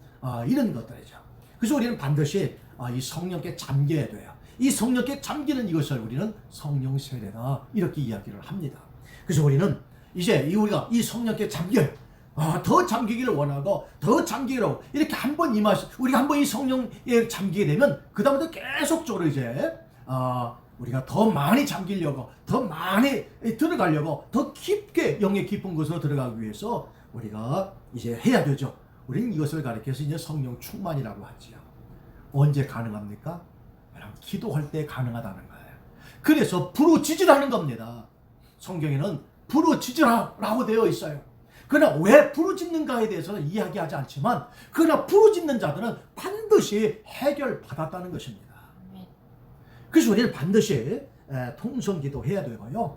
이런 것들이죠. 그래서 우리는 반드시 이 성령께 잠겨야 돼요. 이 성령께 잠기는 이것을 우리는 성령 세례다, 이렇게 이야기를 합니다. 그래서 우리는 이제 우리가 이 성령께 잠겨요. 더 잠기기를 원하고 더 잠기기로 이렇게 한번 우리가 한번 이 성령에 잠기게 되면 그 다음부터 계속적으로 이제 우리가 더 많이 잠기려고, 더 많이 들어가려고, 더 깊게 영의 깊은 곳으로 들어가기 위해서 우리가 이제 해야 되죠. 우리는 이것을 가리켜서 이제 성령 충만이라고 하지요. 언제 가능합니까? 기도할 때 가능하다는 거예요. 그래서 부르짖으라는 겁니다. 성경에는 부르짖으라고 되어 있어요. 그러나 왜 부르짖는가에 대해서는 이야기하지 않지만, 그러나 부르짖는 자들은 반드시 해결받았다는 것입니다. 그래서 우리는 반드시 통성기도 해야 되고요,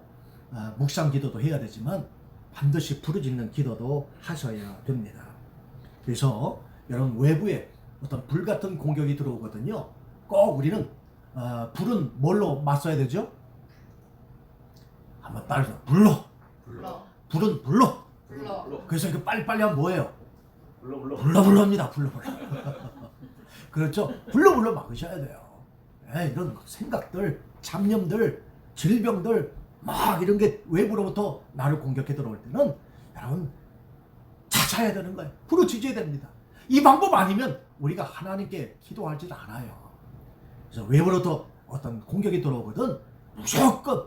묵상기도도 해야 되지만 반드시 부르짖는 기도도 하셔야 됩니다. 그래서 여러분, 외부에 어떤 불같은 공격이 들어오거든요. 꼭 우리는 불은 뭘로 맞서야 되죠? 한번 따라서 불로. 불은 불로. 그래서 이거 빨리빨리 하면 뭐예요? 불러입니다. 불러. 그렇죠? 불러 막으셔야 돼요. 이런 생각들, 잡념들, 질병들 막 이런 게 외부로부터 나를 공격해 들어올 때는 여러분 찾아야 되는 거예요. 부르짖어야 됩니다. 이 방법 아니면 우리가 하나님께 기도하지 않아요. 그래서 외부로부터 어떤 공격이 들어오거든 무조건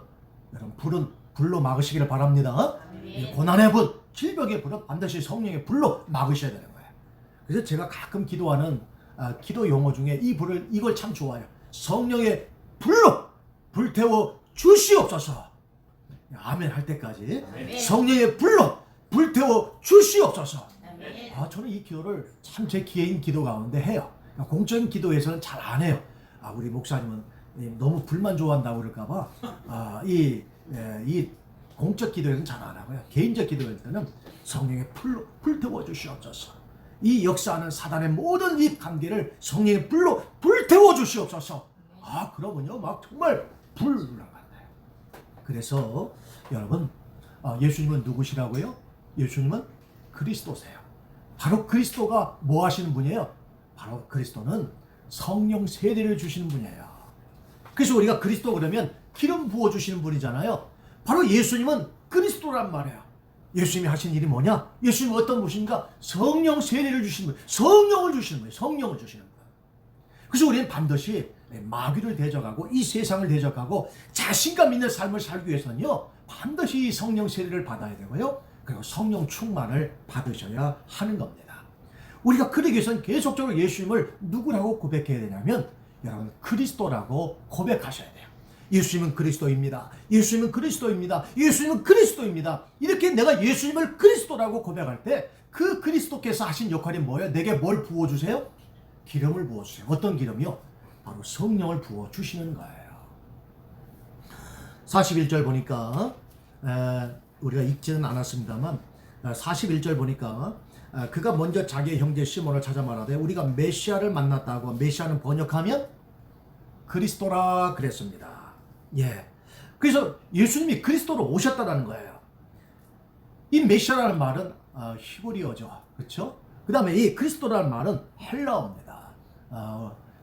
여러분 불은 불로 막으시기를 바랍니다. 고난의 불, 질병의 불은 반드시 성령의 불로 막으셔야 되는 거예요. 그래서 제가 가끔 기도하는 기도 용어 중에 이걸 참 좋아요. 성령의 불로 불태워 주시옵소서. 아멘 할 때까지 성령의 불로 불태워 주시옵소서. 저는 이 기도를 참 제 개인 기도 가운데 해요. 공적인 기도에서는 잘 안 해요. 우리 목사님은 너무 불만 좋아한다고 그럴까봐 이 공적 기도에는 잘 안 하고요. 개인적 기도할 때는 성령의 불로 불태워 주시옵소서. 이 역사하는 사단의 모든 이 관계를 성령의 불로 불태워 주시옵소서. 그러면요 막 정말 불나간다. 그래서 여러분 예수님은 누구시라고요? 예수님은 그리스도세요. 바로 그리스도가 뭐 하시는 분이에요? 바로 그리스도는 성령 세례를 주시는 분이에요. 그래서 우리가 그리스도 그러면 기름 부어 주시는 분이잖아요. 바로 예수님은 그리스도란 말이에요. 예수님이 하신 일이 뭐냐? 예수님은 어떤 분이신가? 성령 세례를 주시는 거예요. 성령을 주시는 거예요. 성령을 주시는 거예요. 그래서 우리는 반드시 마귀를 대적하고 이 세상을 대적하고 자신감 있는 삶을 살기 위해서는요 반드시 성령 세례를 받아야 되고요. 그리고 성령 충만을 받으셔야 하는 겁니다. 우리가 그러기 위해서는 계속적으로 예수님을 누구라고 고백해야 되냐면 여러분 그리스도라고 고백하셔야 돼요. 예수님은 그리스도입니다. 예수님은 그리스도입니다. 예수님은 그리스도입니다. 이렇게 내가 예수님을 그리스도라고 고백할 때 그 그리스도께서 하신 역할이 뭐예요? 내게 뭘 부어주세요? 기름을 부어주세요. 어떤 기름이요? 바로 성령을 부어주시는 거예요. 41절 보니까 우리가 읽지는 않았습니다만 41절 보니까 그가 먼저 자기의 형제 시몬을 찾아 말하되 우리가 메시아를 만났다고. 메시아는 번역하면 그리스도라 그랬습니다. 그래서 예수님이 예수님이 오셨다는 거예요. 이 메시아라는 말은 히브리어죠. 그렇죠? 그 다음에 이 그리스도라는 말은 헬라어입니다.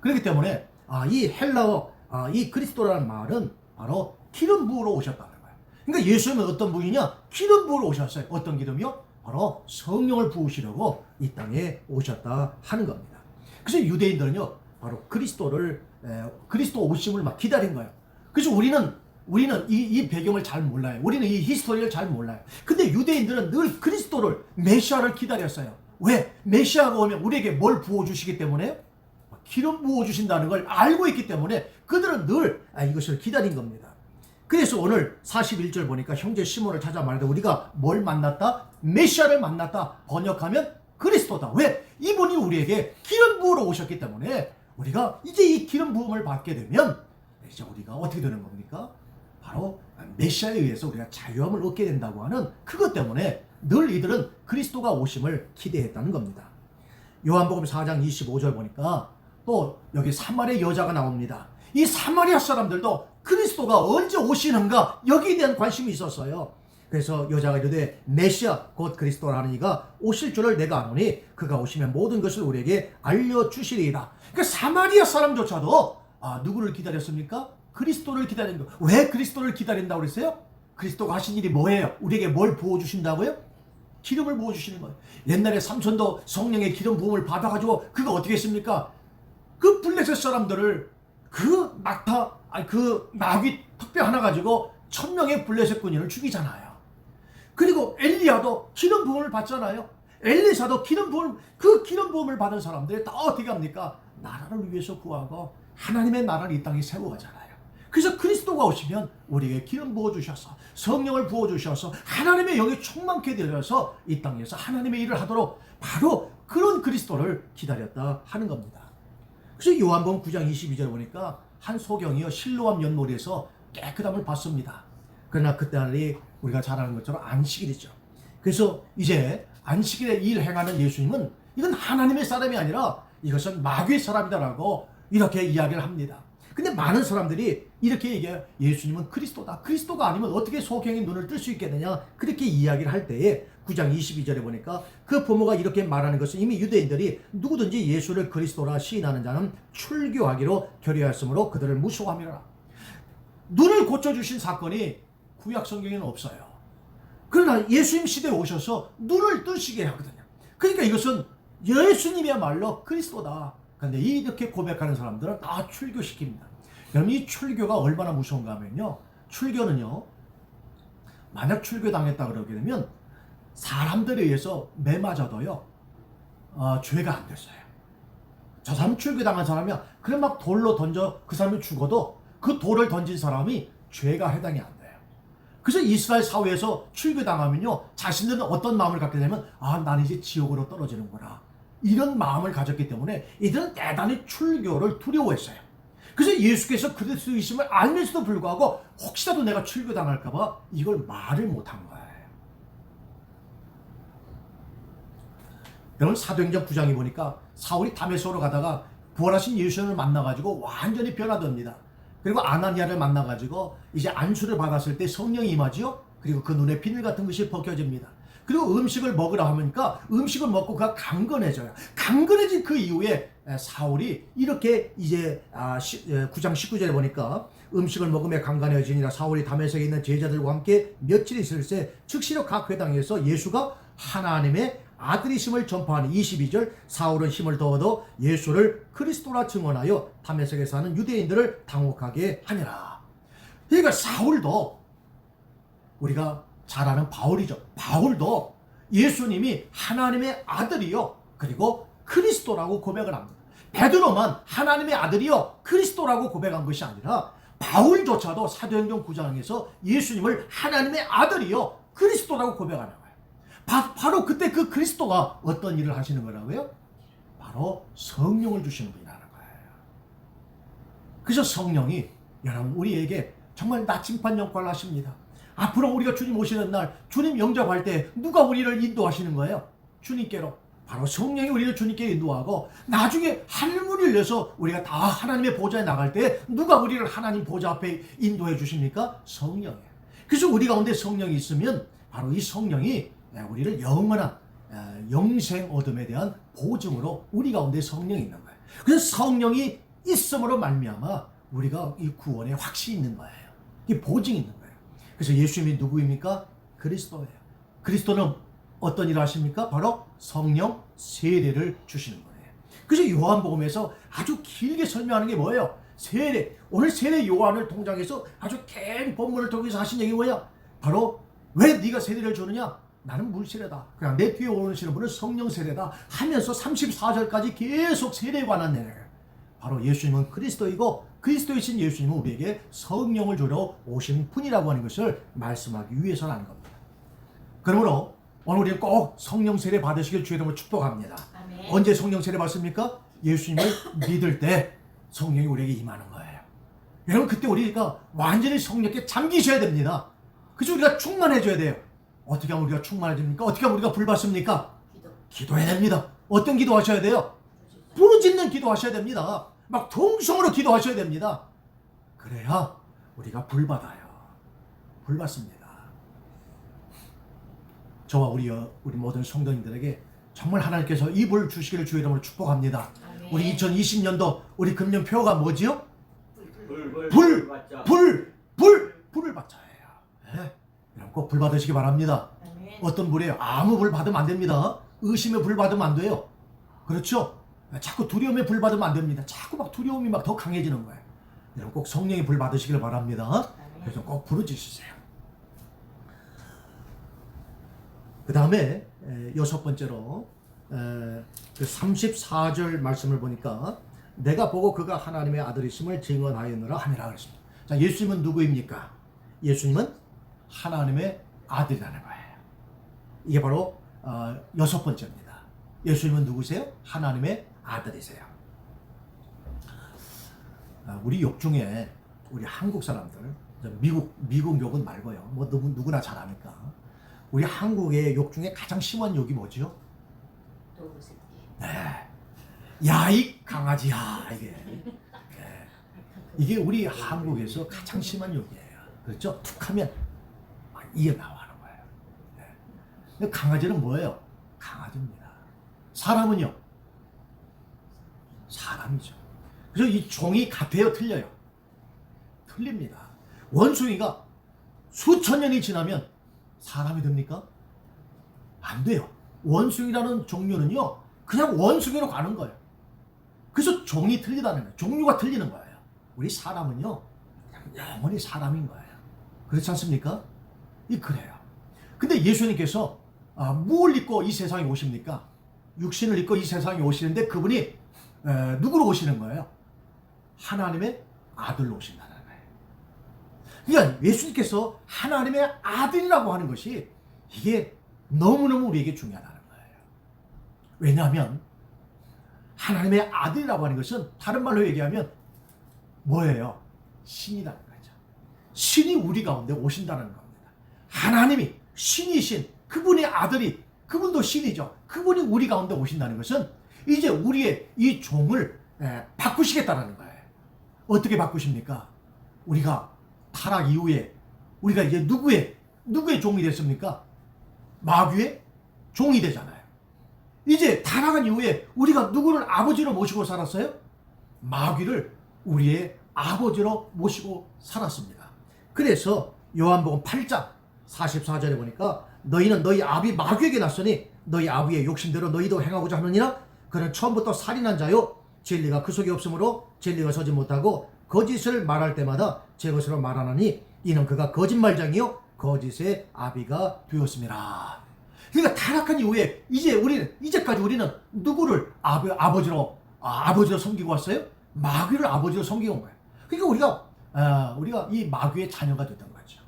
그렇기 때문에 이 헬라어 이 그리스도라는 말은 바로 기름 부으러 오셨다는 거예요. 그러니까 예수님은 어떤 분이냐? 기름 부으러 오셨어요. 어떤 기름이요? 바로 성령을 부으시려고 이 땅에 오셨다 하는 겁니다. 그래서 유대인들은요 바로 그리스도 오심을 막 기다린 거예요. 그래서 우리는 이 배경을 잘 몰라요. 우리는 이 히스토리를 잘 몰라요. 근데 유대인들은 늘 그리스도를, 메시아를 기다렸어요. 왜? 메시아가 오면 우리에게 뭘 부어주시기 때문에? 기름 부어주신다는 걸 알고 있기 때문에 그들은 늘 이것을 기다린 겁니다. 그래서 오늘 41절 보니까 형제 시몬을 찾아 말하되 우리가 뭘 만났다? 메시아를 만났다. 번역하면 그리스도다. 왜? 이분이 우리에게 기름 부으러 오셨기 때문에 우리가 이제 이 기름 부음을 받게 되면 이제 우리가 어떻게 되는 겁니까? 바로 메시아에 의해서 우리가 자유함을 얻게 된다고 하는 그것 때문에 늘 이들은 그리스도가 오심을 기대했다는 겁니다. 요한복음 4장 25절 보니까 또 여기 사마리아 여자가 나옵니다. 이 사마리아 사람들도 그리스도가 언제 오시는가 여기에 대한 관심이 있었어요. 그래서 여자가 이르되 메시아 곧 그리스도라는 이가 오실 줄을 내가 아노니 그가 오시면 모든 것을 우리에게 알려주시리이다. 그러니까 사마리아 사람조차도 누구를 기다렸습니까? 그리스도를 기다린 거. 왜 그리스도를 기다린다고 그랬어요? 그리스도가 하신 일이 뭐예요? 우리에게 뭘 부어주신다고요? 기름을 부어주시는 거예요. 옛날에 삼손도 성령의 기름 부음을 받아가지고 그가 어떻게 했습니까? 그 블레셋 사람들을 그 마귀 턱뼈 하나 가지고 1000명의 블레셋 군인을 죽이잖아요. 그리고 엘리야도 기름 부음을 받잖아요. 엘리사도 그 기름 부음을 받은 사람들이 다 어떻게 합니까? 나라를 위해서 구하고 하나님의 나라를 이 땅에 세워가잖아요. 그래서 그리스도가 오시면 우리에게 기름 부어주셔서 성령을 부어주셔서 하나님의 영이 충만케 되어서 이 땅에서 하나님의 일을 하도록 바로 그런 그리스도를 기다렸다 하는 겁니다. 그래서 요한복음 9장 22절 보니까 한 소경이요 실로암 연못에서 깨끗함을 받습니다. 그러나 그날이 우리가 잘 아는 것처럼 안식일이죠. 그래서 이제 안식일에 일 행하는 예수님은 이건 하나님의 사람이 아니라 이것은 마귀의 사람이다라고 이렇게 이야기를 합니다. 근데 많은 사람들이 이렇게 얘기해요. 예수님은 그리스도다. 그리스도가 아니면 어떻게 소경의 눈을 뜰 수 있겠느냐. 그렇게 이야기를 할 때에 9장 22절에 보니까 그 부모가 이렇게 말하는 것은 이미 유대인들이 누구든지 예수를 그리스도라 시인하는 자는 출교하기로 결의하였으므로 그들을 무시함이라. 눈을 고쳐주신 사건이 구약 성경에는 없어요. 그러나 예수님 시대에 오셔서 눈을 뜨시게 하거든요. 그러니까 이것은 예수님이야말로 그리스도다. 그런데 이렇게 고백하는 사람들은 다 출교시킵니다. 여러분 이 출교가 얼마나 무서운가 하면요. 출교는요. 만약 출교당했다 그러게 되면 사람들에 의해서 매 맞아도요. 죄가 안 됐어요. 저 사람 출교당한 사람이야. 그래 막 돌로 던져 그 사람이 죽어도 그 돌을 던진 사람이 죄가 해당이 안 돼요. 그래서 이스라엘 사회에서 출교당하면요. 자신들은 어떤 마음을 갖게 되면 나는 이제 지옥으로 떨어지는구나. 이런 마음을 가졌기 때문에 이들은 대단히 출교를 두려워했어요. 그래서 예수께서 그리스도이심을 알면서도 불구하고 혹시라도 내가 출교당할까봐 이걸 말을 못한 거예요. 여러분 사도행전 9장에 보니까 사울이 다메섹으로 가다가 부활하신 예수님을 만나가지고 완전히 변화됩니다. 그리고 아나니아를 만나가지고 이제 안수를 받았을 때 성령이 임하지요. 그리고 그 눈에 비늘 같은 것이 벗겨집니다. 그리고 음식을 먹으라 하니까 음식을 먹고 그가 강건해져요. 강건해진 그 이후에 사울이 이렇게 이제 9장 19절에 보니까 음식을 먹으며 강건해지니라. 사울이 다메섹에 있는 제자들과 함께 며칠 있을 때 즉시로 각 회당에서 예수가 하나님의 아들이심을 전파하는 22절. 사울은 힘을 더어도 예수를 그리스도라 증언하여 다메섹에 사는 유대인들을 당혹하게 하니라. 그러니까 사울도 우리가 잘 아는 바울이죠. 바울도 예수님이 하나님의 아들이요 그리고 그리스도라고 고백을 합니다. 베드로만 하나님의 아들이요 그리스도라고 고백한 것이 아니라 바울조차도 사도행전 9장에서 예수님을 하나님의 아들이요 그리스도라고 고백하는 거예요. 바로 그때 그 그리스도가 어떤 일을 하시는 거라고요? 바로 성령을 주시는 분이라는 거예요. 그래서 성령이 여러분 우리에게 정말 나침반 역할을 하십니다. 앞으로 우리가 주님 오시는 날 주님 영접할 때 누가 우리를 인도하시는 거예요? 주님께로. 바로 성령이 우리를 주님께 인도하고 나중에 하늘문을 열려서 우리가 다 하나님의 보좌에 나갈 때 누가 우리를 하나님 보좌 앞에 인도해 주십니까? 성령이에요. 그래서 우리 가운데 성령이 있으면 바로 이 성령이 우리를 영원한 영생 얻음에 대한 보증으로 우리 가운데 성령이 있는 거예요. 그래서 성령이 있음으로 말미암아 우리가 이 구원에 확신이 있는 거예요. 이 보증이 있는 거예요. 그래서 예수님이 누구입니까? 그리스도예요. 그리스도는 어떤 일을 하십니까? 바로 성령 세례를 주시는 거예요. 그래서 요한복음에서 아주 길게 설명하는 게 뭐예요? 세례. 오늘 세례 요한을 통장해서 아주 긴 본문을 통해서 하신 얘기 뭐야? 바로 왜 네가 세례를 주느냐? 나는 물 세례다. 그냥 내 뒤에 오르시는 분은 성령 세례다 하면서 34절까지 계속 세례에 관한 내용이에요. 바로 예수님은 그리스도이고 그리스도이신 예수님은 우리에게 성령을 주러 오신 분이라고 하는 것을 말씀하기 위해서라는 겁니다. 그러므로 오늘 우리는 꼭 성령 세례 받으시길 주의 이름으로 축복합니다. 아멘. 언제 성령 세례 받습니까? 예수님을 믿을 때 성령이 우리에게 임하는 거예요. 여러분 그때 우리가 완전히 성령께 잠기셔야 됩니다. 그래서 우리가 충만해져야 돼요. 어떻게 하면 우리가 충만해집니까? 어떻게 하면 우리가 불 받습니까? 기도해야 됩니다. 어떤 기도 하셔야 돼요? 부르짖는 기도 하셔야 됩니다. 막 통성으로 기도하셔야 됩니다. 그래야 우리가 불 받아요. 불 받습니다. 저와 우리 모든 성도님들에게 정말 하나님께서 이 불 주시기를 주의 이름으로 축복합니다. 아멘. 우리 2020년도 우리 금년 표어가 뭐지요? 불을 받자예요. 네. 여러분 꼭 불 받으시기 바랍니다. 아멘. 어떤 불이에요? 아무 불 받으면 안 됩니다. 의심에 불 받으면 안 돼요. 그렇죠? 자꾸 두려움에 불 받으면 안 됩니다. 자꾸 막 두려움이 막 더 강해지는 거예요. 여러분 꼭 성령의 불 받으시길 바랍니다. 그래서 꼭 부르짖으세요. 그 다음에 6번째로 그 34절 말씀을 보니까 내가 보고 그가 하나님의 아들이심을 증언하였느라 하니라 그랬습니다. 자, 예수님은 누구입니까? 예수님은 하나님의 아들이라는 거예요. 이게 바로 6번째입니다. 예수님은 누구세요? 하나님의 아들이세요. 우리 욕 중에 우리 한국 사람들, 미국 욕은 말고요. 뭐 누구나 잘 아니까. 우리 한국의 욕 중에 가장 심한 욕이 뭐죠? 네. 야, 이 강아지야, 이게. 네. 이게 우리 한국에서 가장 심한 욕이에요. 그렇죠? 툭 하면 막 이게 나와는 거예요. 네. 근데 강아지는 뭐예요? 강아지입니다. 사람은요? 사람이죠. 그래서 이 종이 같아요? 틀려요? 틀립니다. 원숭이가 수천 년이 지나면 사람이 됩니까? 안 돼요. 원숭이라는 종류는요, 그냥 원숭이로 가는 거예요. 그래서 종이 틀리다는 거예요. 종류가 틀리는 거예요. 우리 사람은요, 그냥 영원히 사람인 거예요. 그렇지 않습니까? 그래요. 근데 예수님께서 무엇을 입고 이 세상에 오십니까? 육신을 입고 이 세상에 오시는데 그분이 누구로 오시는 거예요? 하나님의 아들로 오신다는 거예요. 그러니까 예수님께서 하나님의 아들이라고 하는 것이 이게 너무너무 우리에게 중요하다는 거예요. 왜냐하면 하나님의 아들이라고 하는 것은 다른 말로 얘기하면 뭐예요? 신이라는 거죠. 신이 우리 가운데 오신다는 겁니다. 하나님이 신이신 그분의 아들이, 그분도 신이죠. 그분이 우리 가운데 오신다는 것은 이제 우리의 이 종을 바꾸시겠다는 거예요. 어떻게 바꾸십니까? 우리가 타락 이후에 우리가 이제 누구의 종이 됐습니까? 마귀의 종이 되잖아요. 이제 타락한 이후에 우리가 누구를 아버지로 모시고 살았어요? 마귀를 우리의 아버지로 모시고 살았습니다. 그래서 요한복음 8장 44절에 보니까 너희는 너희 아비 마귀에게 났으니 너희 아비의 욕심대로 너희도 행하고자 하느니라. 그는 처음부터 살인한 자요 진리가 그 속에 없으므로 진리가 서지 못하고 거짓을 말할 때마다 제 것으로 말하나니 이는 그가 거짓말장이요 거짓의 아비가 되었습니다. 그러니까 타락한 이후에 이제까지 우리는 누구를 아버지로 섬기고 왔어요? 마귀를 아버지로 섬기고 온 거예요. 그러니까 우리가 이 마귀의 자녀가 됐던 거죠.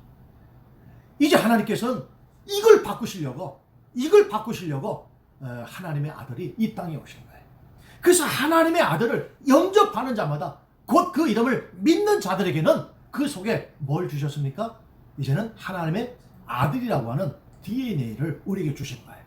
이제 하나님께서는 이걸 바꾸시려고 하나님의 아들이 이 땅에 오신 거예요. 그래서 하나님의 아들을 영접하는 자마다 곧 그 이름을 믿는 자들에게는 그 속에 뭘 주셨습니까? 이제는 하나님의 아들이라고 하는 DNA를 우리에게 주신 거예요.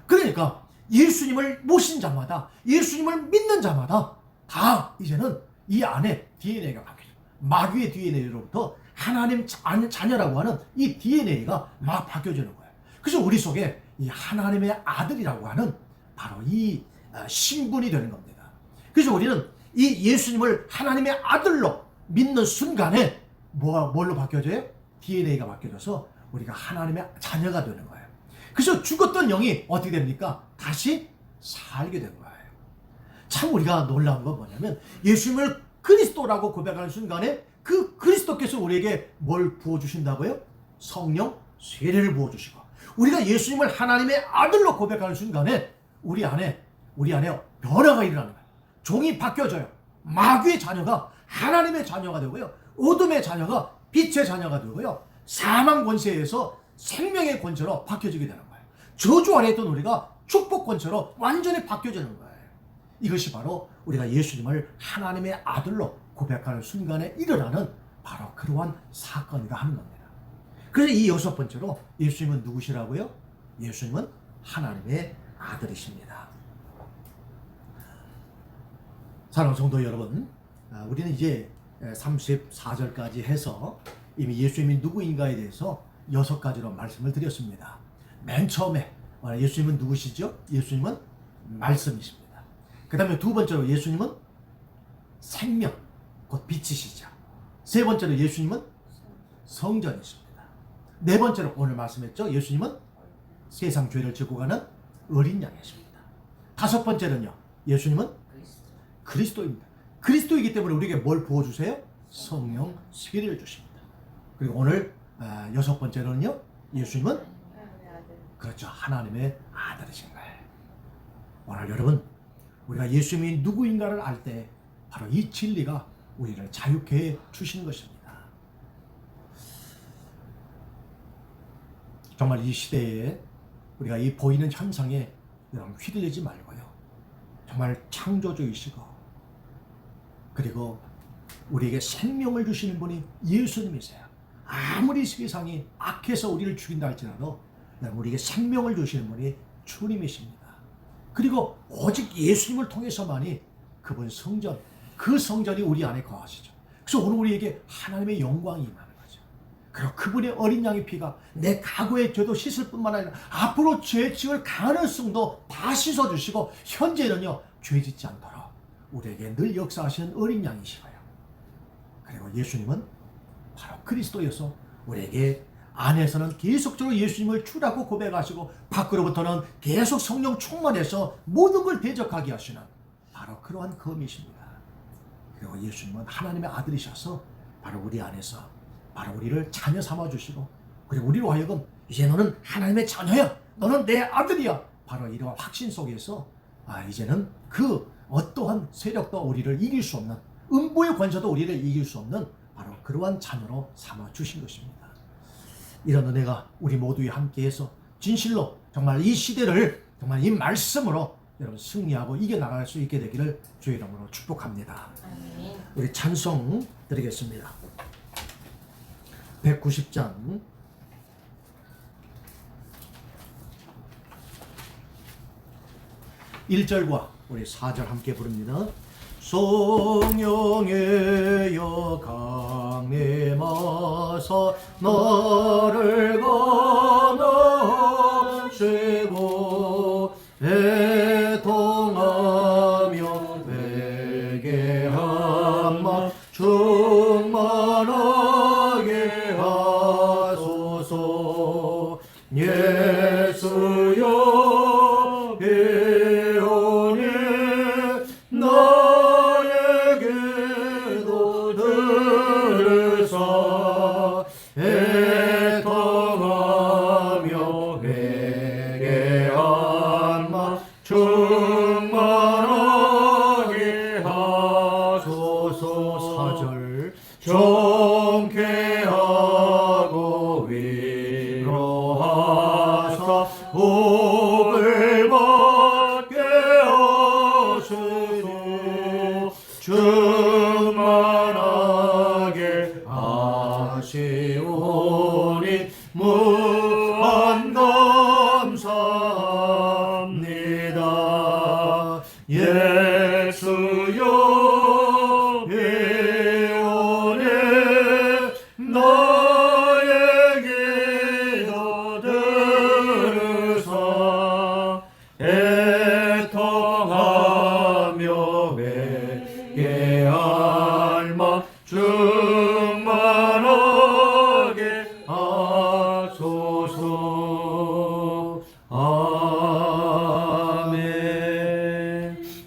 그러니까 예수님을 모신 자마다, 예수님을 믿는 자마다 다 이제는 이 안에 DNA가 바뀌어요. 마귀의 DNA로부터 하나님 자녀라고 하는 이 DNA가 막 바뀌어지는 거예요. 그래서 우리 속에 이 하나님의 아들이라고 하는 바로 이 신분이 되는 겁니다. 그래서 우리는 이 예수님을 하나님의 아들로 믿는 순간에 뭘로 바뀌어져요? DNA가 바뀌어져서 우리가 하나님의 자녀가 되는 거예요. 그래서 죽었던 영이 어떻게 됩니까? 다시 살게 된 거예요. 참 우리가 놀라운 건 뭐냐면 예수님을 그리스도라고 고백하는 순간에 그 그리스도께서 우리에게 뭘 부어주신다고요? 성령 세례를 부어주시고, 우리가 예수님을 하나님의 아들로 고백하는 순간에 우리 안에 변화가 일어나는 거예요. 종이 바뀌어져요. 마귀의 자녀가 하나님의 자녀가 되고요. 어둠의 자녀가 빛의 자녀가 되고요. 사망 권세에서 생명의 권세로 바뀌어지게 되는 거예요. 저주 아래 있던 우리가 축복 권세로 완전히 바뀌어지는 거예요. 이것이 바로 우리가 예수님을 하나님의 아들로 고백하는 순간에 일어나는 바로 그러한 사건이라 하는 겁니다. 그래서 이 여섯 번째로 예수님은 누구시라고요? 예수님은 하나님의 아들이십니다. 사랑하는 성도 여러분, 우리는 이제 34절까지 해서 이미 예수님이 누구인가에 대해서 6가지로 말씀을 드렸습니다. 맨 처음에 예수님은 누구시죠? 예수님은 말씀이십니다. 그 다음에 두 번째로 예수님은 생명, 곧 빛이시죠. 세 번째로 예수님은 성전이십니다. 네 번째로 오늘 말씀했죠. 예수님은 세상 죄를 지고 가는 어린 양이십니다. 다섯 번째는요. 예수님은 그리스도입니다. 그리스도이기 때문에 우리에게 뭘 부어주세요? 성령 세례를 주십니다. 그리고 오늘 여섯 번째로는요. 예수님은 그렇죠. 하나님의 아들이신 거예요. 오늘 여러분, 우리가 예수님이 누구인가를 알 때 바로 이 진리가 우리를 자유케 해 주시는 것입니다. 정말 이 시대에 우리가 이 보이는 현상에 여러분 휘둘리지 말고요. 정말 창조주이시고 그리고 우리에게 생명을 주시는 분이 예수님이세요. 아무리 세상이 악해서 우리를 죽인다 할지라도 우리에게 생명을 주시는 분이 주님이십니다. 그리고 오직 예수님을 통해서만이 그분 성전, 그 성전이 우리 안에 거하시죠. 그래서 오늘 우리에게 하나님의 영광이 임하는 거죠. 그리고 그분의 어린 양의 피가 내 과거의 죄도 씻을 뿐만 아니라 앞으로 죄 지을 가능성도 다 씻어주시고 현재는요 죄 짓지 않도록 우리에게 늘 역사하시는 어린 양이시고요. 그리고 예수님은 바로 그리스도여서 우리에게 안에서는 계속적으로 예수님을 주라고 고백하시고 밖으로부터는 계속 성령 충만해서 모든 걸 대적하게 하시는 바로 그러한 검이십니다. 그리고 예수님은 하나님의 아들이셔서 바로 우리 안에서 바로 우리를 자녀 삼아주시고 그리고 우리로 하여금 이제 너는 하나님의 자녀야, 너는 내 아들이야, 바로 이러한 확신 속에서 이제는 그 어떠한 세력도 우리를 이길 수 없는, 음부의 권세도 우리를 이길 수 없는 바로 그러한 자녀로 삼아주신 것입니다. 이런 은혜가 우리 모두에 함께해서 진실로 정말 이 시대를 정말 이 말씀으로 여러분 승리하고 이겨나갈 수 있게 되기를 주의 이름으로 축복합니다. 아멘. 우리 찬송 드리겠습니다. 190장 1절과 우리 4절 함께 부릅니다. 성령의 강림하사 너를 건너시고 애통하며 회개한 마 충만하게 하소서. 예수여 배우니 나에게도 들으사 애통하며 회개한 마 충만하게 하소서. 4절 정케하고 위로하사 복을 받게 하시고 충만하게 하시오니 무한 감사합니다. 예수여 배우네 나에게도 들으사 애통하며 회개할 마 충만하게 하소서. 아멘.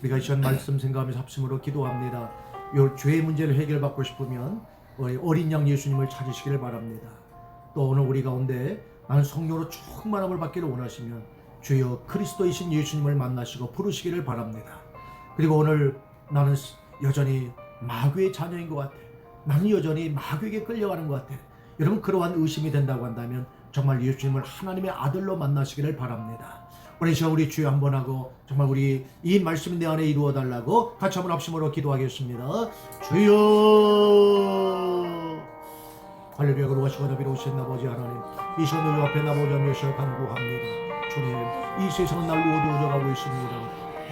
우리가 이 시간 말씀 생각하면서 합심으로 기도합니다. 요 죄의 문제를 해결받고 싶으면 우리 어린 양 예수님을 찾으시기를 바랍니다. 또 오늘 우리 가운데 나는 성령으로 충만함을 받기를 원하시면 주여 그리스도이신 예수님을 만나시고 부르시기를 바랍니다. 그리고 오늘 나는 여전히 마귀의 자녀인 것 같아, 나는 여전히 마귀에게 끌려가는 것 같아, 여러분 그러한 의심이 된다고 한다면 정말 예수님을 하나님의 아들로 만나시기를 바랍니다. 우리 시간 우리 주여 한번 하고 정말 우리 이 말씀이 내 안에 이루어 달라고 같이 한번 합심으로 기도하겠습니다. 주여 할렐루야. 거룩하시고 자비로우신 아버지 하나님, 이 시간 너희 앞에 나보자 예수를 간구합니다. 주님, 이 세상은 날로 어두워져 가고 있습니다.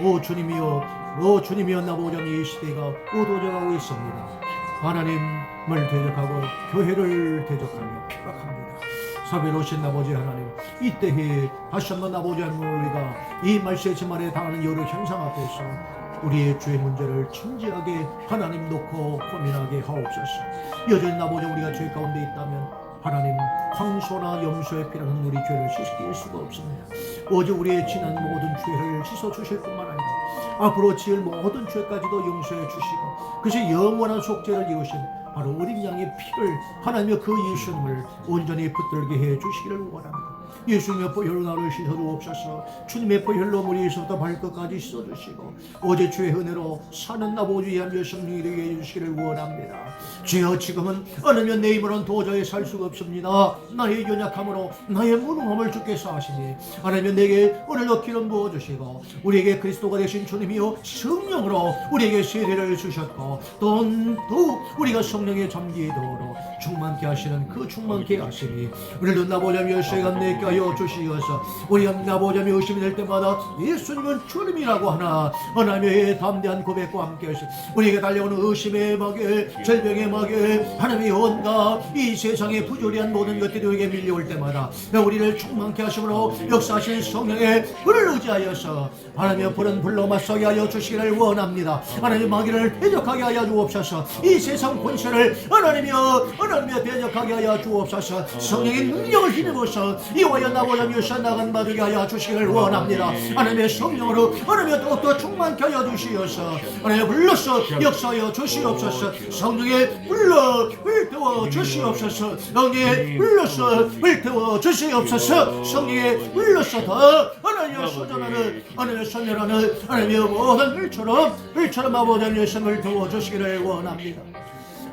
오 주님이여, 오 주님이여, 나보자 이 시대가 어두워져 가고 있습니다. 하나님을 대적하고 교회를 대적하며 핍박합니다. 사비로우신 아버지 하나님, 이때에 다시 한번 아버지 하나님, 우리가 이 말세의 지말에 당하는 여러 현상 앞에서 우리의 죄의 문제를 진지하게 하나님 놓고 고민하게 하옵소서. 여전히 아버지 우리가 죄 가운데 있다면 하나님 황소나 염소의 피라는 우리 죄를 씻길 수가 없습니다. 오직 우리의 지난 모든 죄를 씻어주실 뿐만 아니라 앞으로 지을 모든 죄까지도 용서해 주시고 그것이 영원한 속죄를 이루신 바로 어린 양의 피를 하나님의 그 예수님을 온전히 붙들게 해 주시기를 원합니다. 예수님의 보혈로 나를 씻어주옵소서. 주님의 보혈로 머리에서부터 발끝까지 씻어주시고 어제 주의 은혜로 사는 나보주 위한 예수님이 되게 해주시기를 원합니다. 주여 지금은 어느면 내 힘으로는 도저히 살 수가 없습니다. 나의 연약함으로 나의 무능함을 주께서 하시니 하나님 내게 오늘도 기름 부어주시고 우리에게 그리스도가 되신 주님이요 성령으로 우리에게 세례를 주셨고 또 우리가 성령에 잠기도록 충만케 하시는 그 충만케 하시니 오늘도 나보자 예수가 내게 하여 주시어서 우리가 나보자 의심이 될 때마다 예수님은 주님이라고 하나 하나님의 담대한 고백과 함께 하시 우리에게 달려오는 의심의 마귀, 절병의 마귀, 하나님의 온갖 이 세상의 부조리한 모든 것들이 우리에게 밀려올 때마다 우리를 충만케 하심으로 역사하신 성령의 불을 의지하여서 하나님의 불은 불로 맞서게 하여 주시기를 원합니다. 하나님의 마귀를 대적하게 하여 주옵소서. 이 세상 권세를 하나님이여 대적하게 하여 주옵소서. 성령의 능력을 힘입어서 이와여 나보자 묘사 나간 받게 하여 주시기를 원합니다. 하나님의 성령으로 하나님의 더욱더 충만케 하여 주시어서 하나님의 불러서 역사하여 주시옵소서. 성령의 불러 불태워 주시옵소서. 성령의 불러서 불태워 주시옵소서. 성령의 불러서 더 하나님의 소전하는 하나님의 선멸하는 하나님의 모든 불처럼 아버지 예수님을 태워 주시기를 원합니다.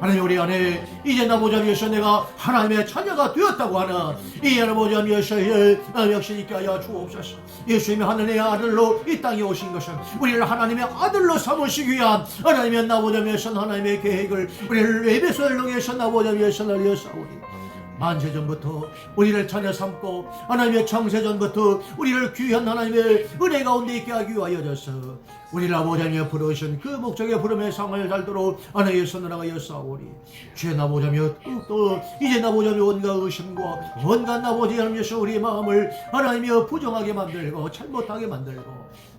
하나님 우리 안에 이제 나보자면서 내가 하나님의 자녀가 되었다고 하는 이 나보자면서 역시 있게 하여 주옵소서. 예수님이 하나님의 아들로 이 땅에 오신 것은 우리를 하나님의 아들로 삼으시기 위한 하나님의 나보자면서 하나님의 계획을 우리를 에베소를 통해서 나보자면서 알려사오니 만세전부터 우리를 자녀 삼고 하나님의 창세전부터 우리를 귀한 하나님의 은혜 가운데 있게 하기 위하여져서 우리를 아버지며 부르신 그 목적의 부름의 상을 달도록 하나님의 손을 하여 싸우리. 주의 나보자며 또 이제 나보자며 온갖 의심과 온갖 나보지 하면서 우리의 마음을 하나님이여 부정하게 만들고 잘못하게 만들고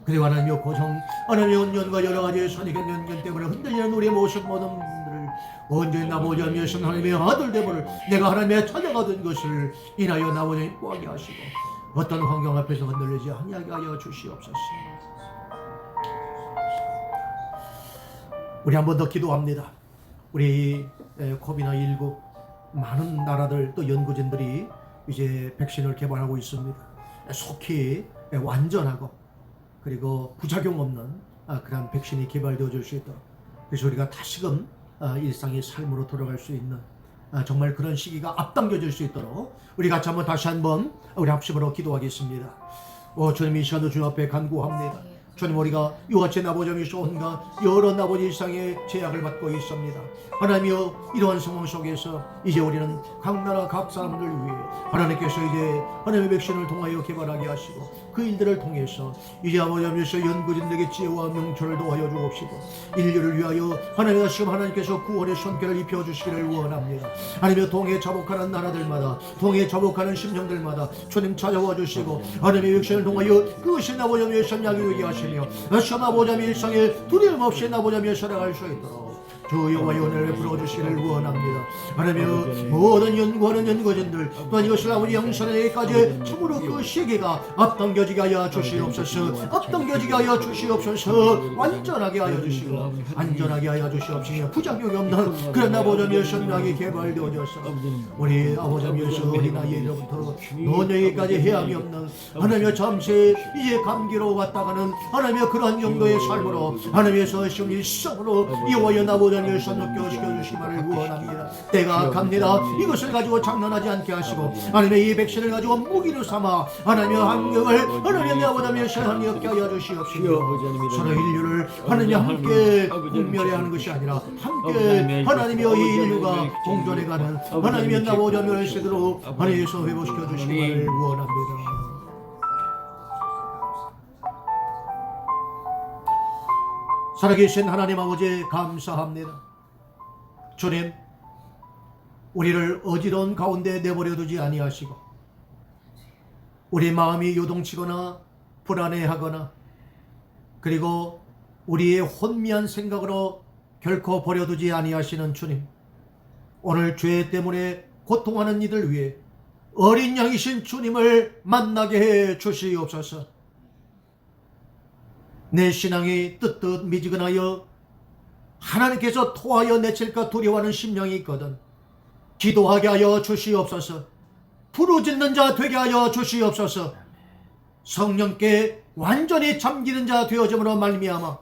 그리고 하나님이여 고정 하나님의 온년과 여러 가지의 선익의 연견 때문에 흔들리는 우리의 모습 모든 분들을 언제 나보지 하면서 하나님의 아들 되보를 내가 하나님의 자녀가 된 것을 인하여 나보지 구하게 하시고 어떤 환경 앞에서 흔들리지 아니하게 하여 주시옵소서. 우리 한 번 더 기도합니다. 우리 코비드-19 많은 나라들 또 연구진들이 이제 백신을 개발하고 있습니다. 속히 완전하고 그리고 부작용 없는 그런 백신이 개발되어질 수 있도록 그래서 우리가 다시금 일상의 삶으로 돌아갈 수 있는 정말 그런 시기가 앞당겨질 수 있도록 우리 같이 한번 다시 한번 우리 합심으로 기도하겠습니다. 주님 이 시간도 주님 앞에 간구합니다. 주님 우리가 이같이 나보자면서 온갖 여러 나보지 일상의 제약을 받고 있습니다. 하나님이여 이러한 상황 속에서 이제 우리는 각 나라 각 사람들 위해 하나님께서 이제 하나님의 백신을 통하여 개발하게 하시고 그 일들을 통해서 이제 아버지하면서 연구진들에게 지혜와 명철을 도와여 주옵시고 인류를 위하여 하나님과 지금 하나님께서 구원의 손길을 입혀주시기를 원합니다. 하나님의 동해 자복하는 나라들마다 동해 자복하는 심령들마다 주님 찾아와 주시고 하나님의 백신을 통하여 그것이 나보자면서 약을 이루게 하시며 나보자며 일상에 두려움 없이 나보자며 살아갈 수 있도록 주 여호와의 은혜를 불어주시기를 원합니다. 하나님 모든 연구하는 연구진들 또한 이것을 아버지 영선에게까지 참으로 그 시기가 앞당겨지게 하여 주시옵소서. 앞당겨지게 하여 주시옵소서. 완전하게 하여 주시고 안전하게 하여 주시옵시며 부작용이 없는 그런 아버지의 선명하게 개발되어져서 우리 아버지의 어린아이로부터 노년에까지 해함이 없는 하나님의 잠시 이제 감기로 왔다가는 하나님의 그러한 정도의 삶으로 하나님의 서심 일성으로 여호와의 아버지 서 느껴시켜 주시기를 원합니다. 때가 갑니다. 이것을 가지고 장난하지 않게 하시고 하나님의 이 백신을 가지고 무기로 삼아 하나님의 환경을 하나님의 아버지의 하나님 없게 하여 주시옵시고 서로 인류를 하나님 함께 공멸해야 하는 것이 아니라 함께 하나님의 이 인류가 공존해가는 하나님의 아버지의 세대로 하나님께서 회복시켜 주시기를 원합니다. 살아계신 하나님 아버지 감사합니다. 주님 우리를 어지러운 가운데 내버려 두지 아니하시고 우리 마음이 요동치거나 불안해하거나 그리고 우리의 혼미한 생각으로 결코 버려두지 아니하시는 주님 오늘 죄 때문에 고통하는 이들 위해 어린 양이신 주님을 만나게 해 주시옵소서. 내 신앙이 뜨뜻 미지근하여 하나님께서 토하여 내칠까 두려워하는 심령이 있거든 기도하게 하여 주시옵소서. 부르짖는 자 되게 하여 주시옵소서. 성령께 완전히 잠기는 자 되어짐으로 말미암아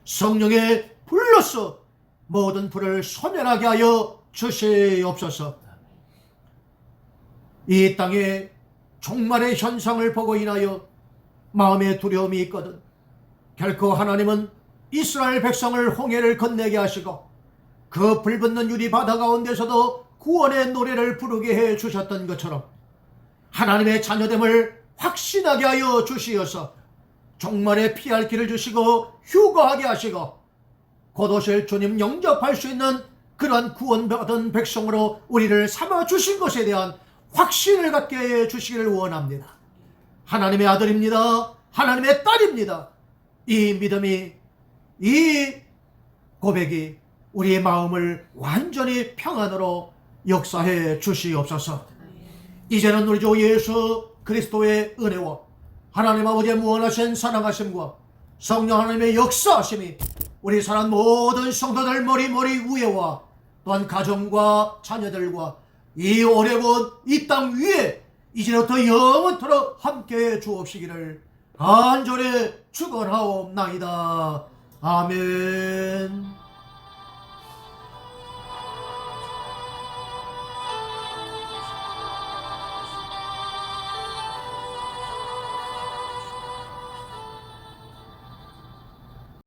성령의 불로서 모든 불을 소멸하게 하여 주시옵소서. 이 땅에 종말의 현상을 보고 인하여 마음에 두려움이 있거든 결코 하나님은 이스라엘 백성을 홍해를 건너게 하시고 그 불붙는 유리 바다 가운데서도 구원의 노래를 부르게 해 주셨던 것처럼 하나님의 자녀됨을 확신하게 하여 주시어서 종말에 피할 길을 주시고 휴거하게 하시고 곧 오실 주님 영접할 수 있는 그러한 구원받은 백성으로 우리를 삼아 주신 것에 대한 확신을 갖게 해 주시기를 원합니다. 하나님의 아들입니다. 하나님의 딸입니다. 이 믿음이 이 고백이 우리의 마음을 완전히 평안으로 역사해 주시옵소서. 이제는 우리 주 예수 그리스도의 은혜와 하나님 아버지의 무한하신 사랑하심과 성령 하나님의 역사하심이 우리 사랑 모든 성도들 머리 위에와 또한 가정과 자녀들과 이 어려운 이 땅 위에 이제부터 영원토록 함께해 주옵시기를 간절히 축원하옵나이다. 아멘.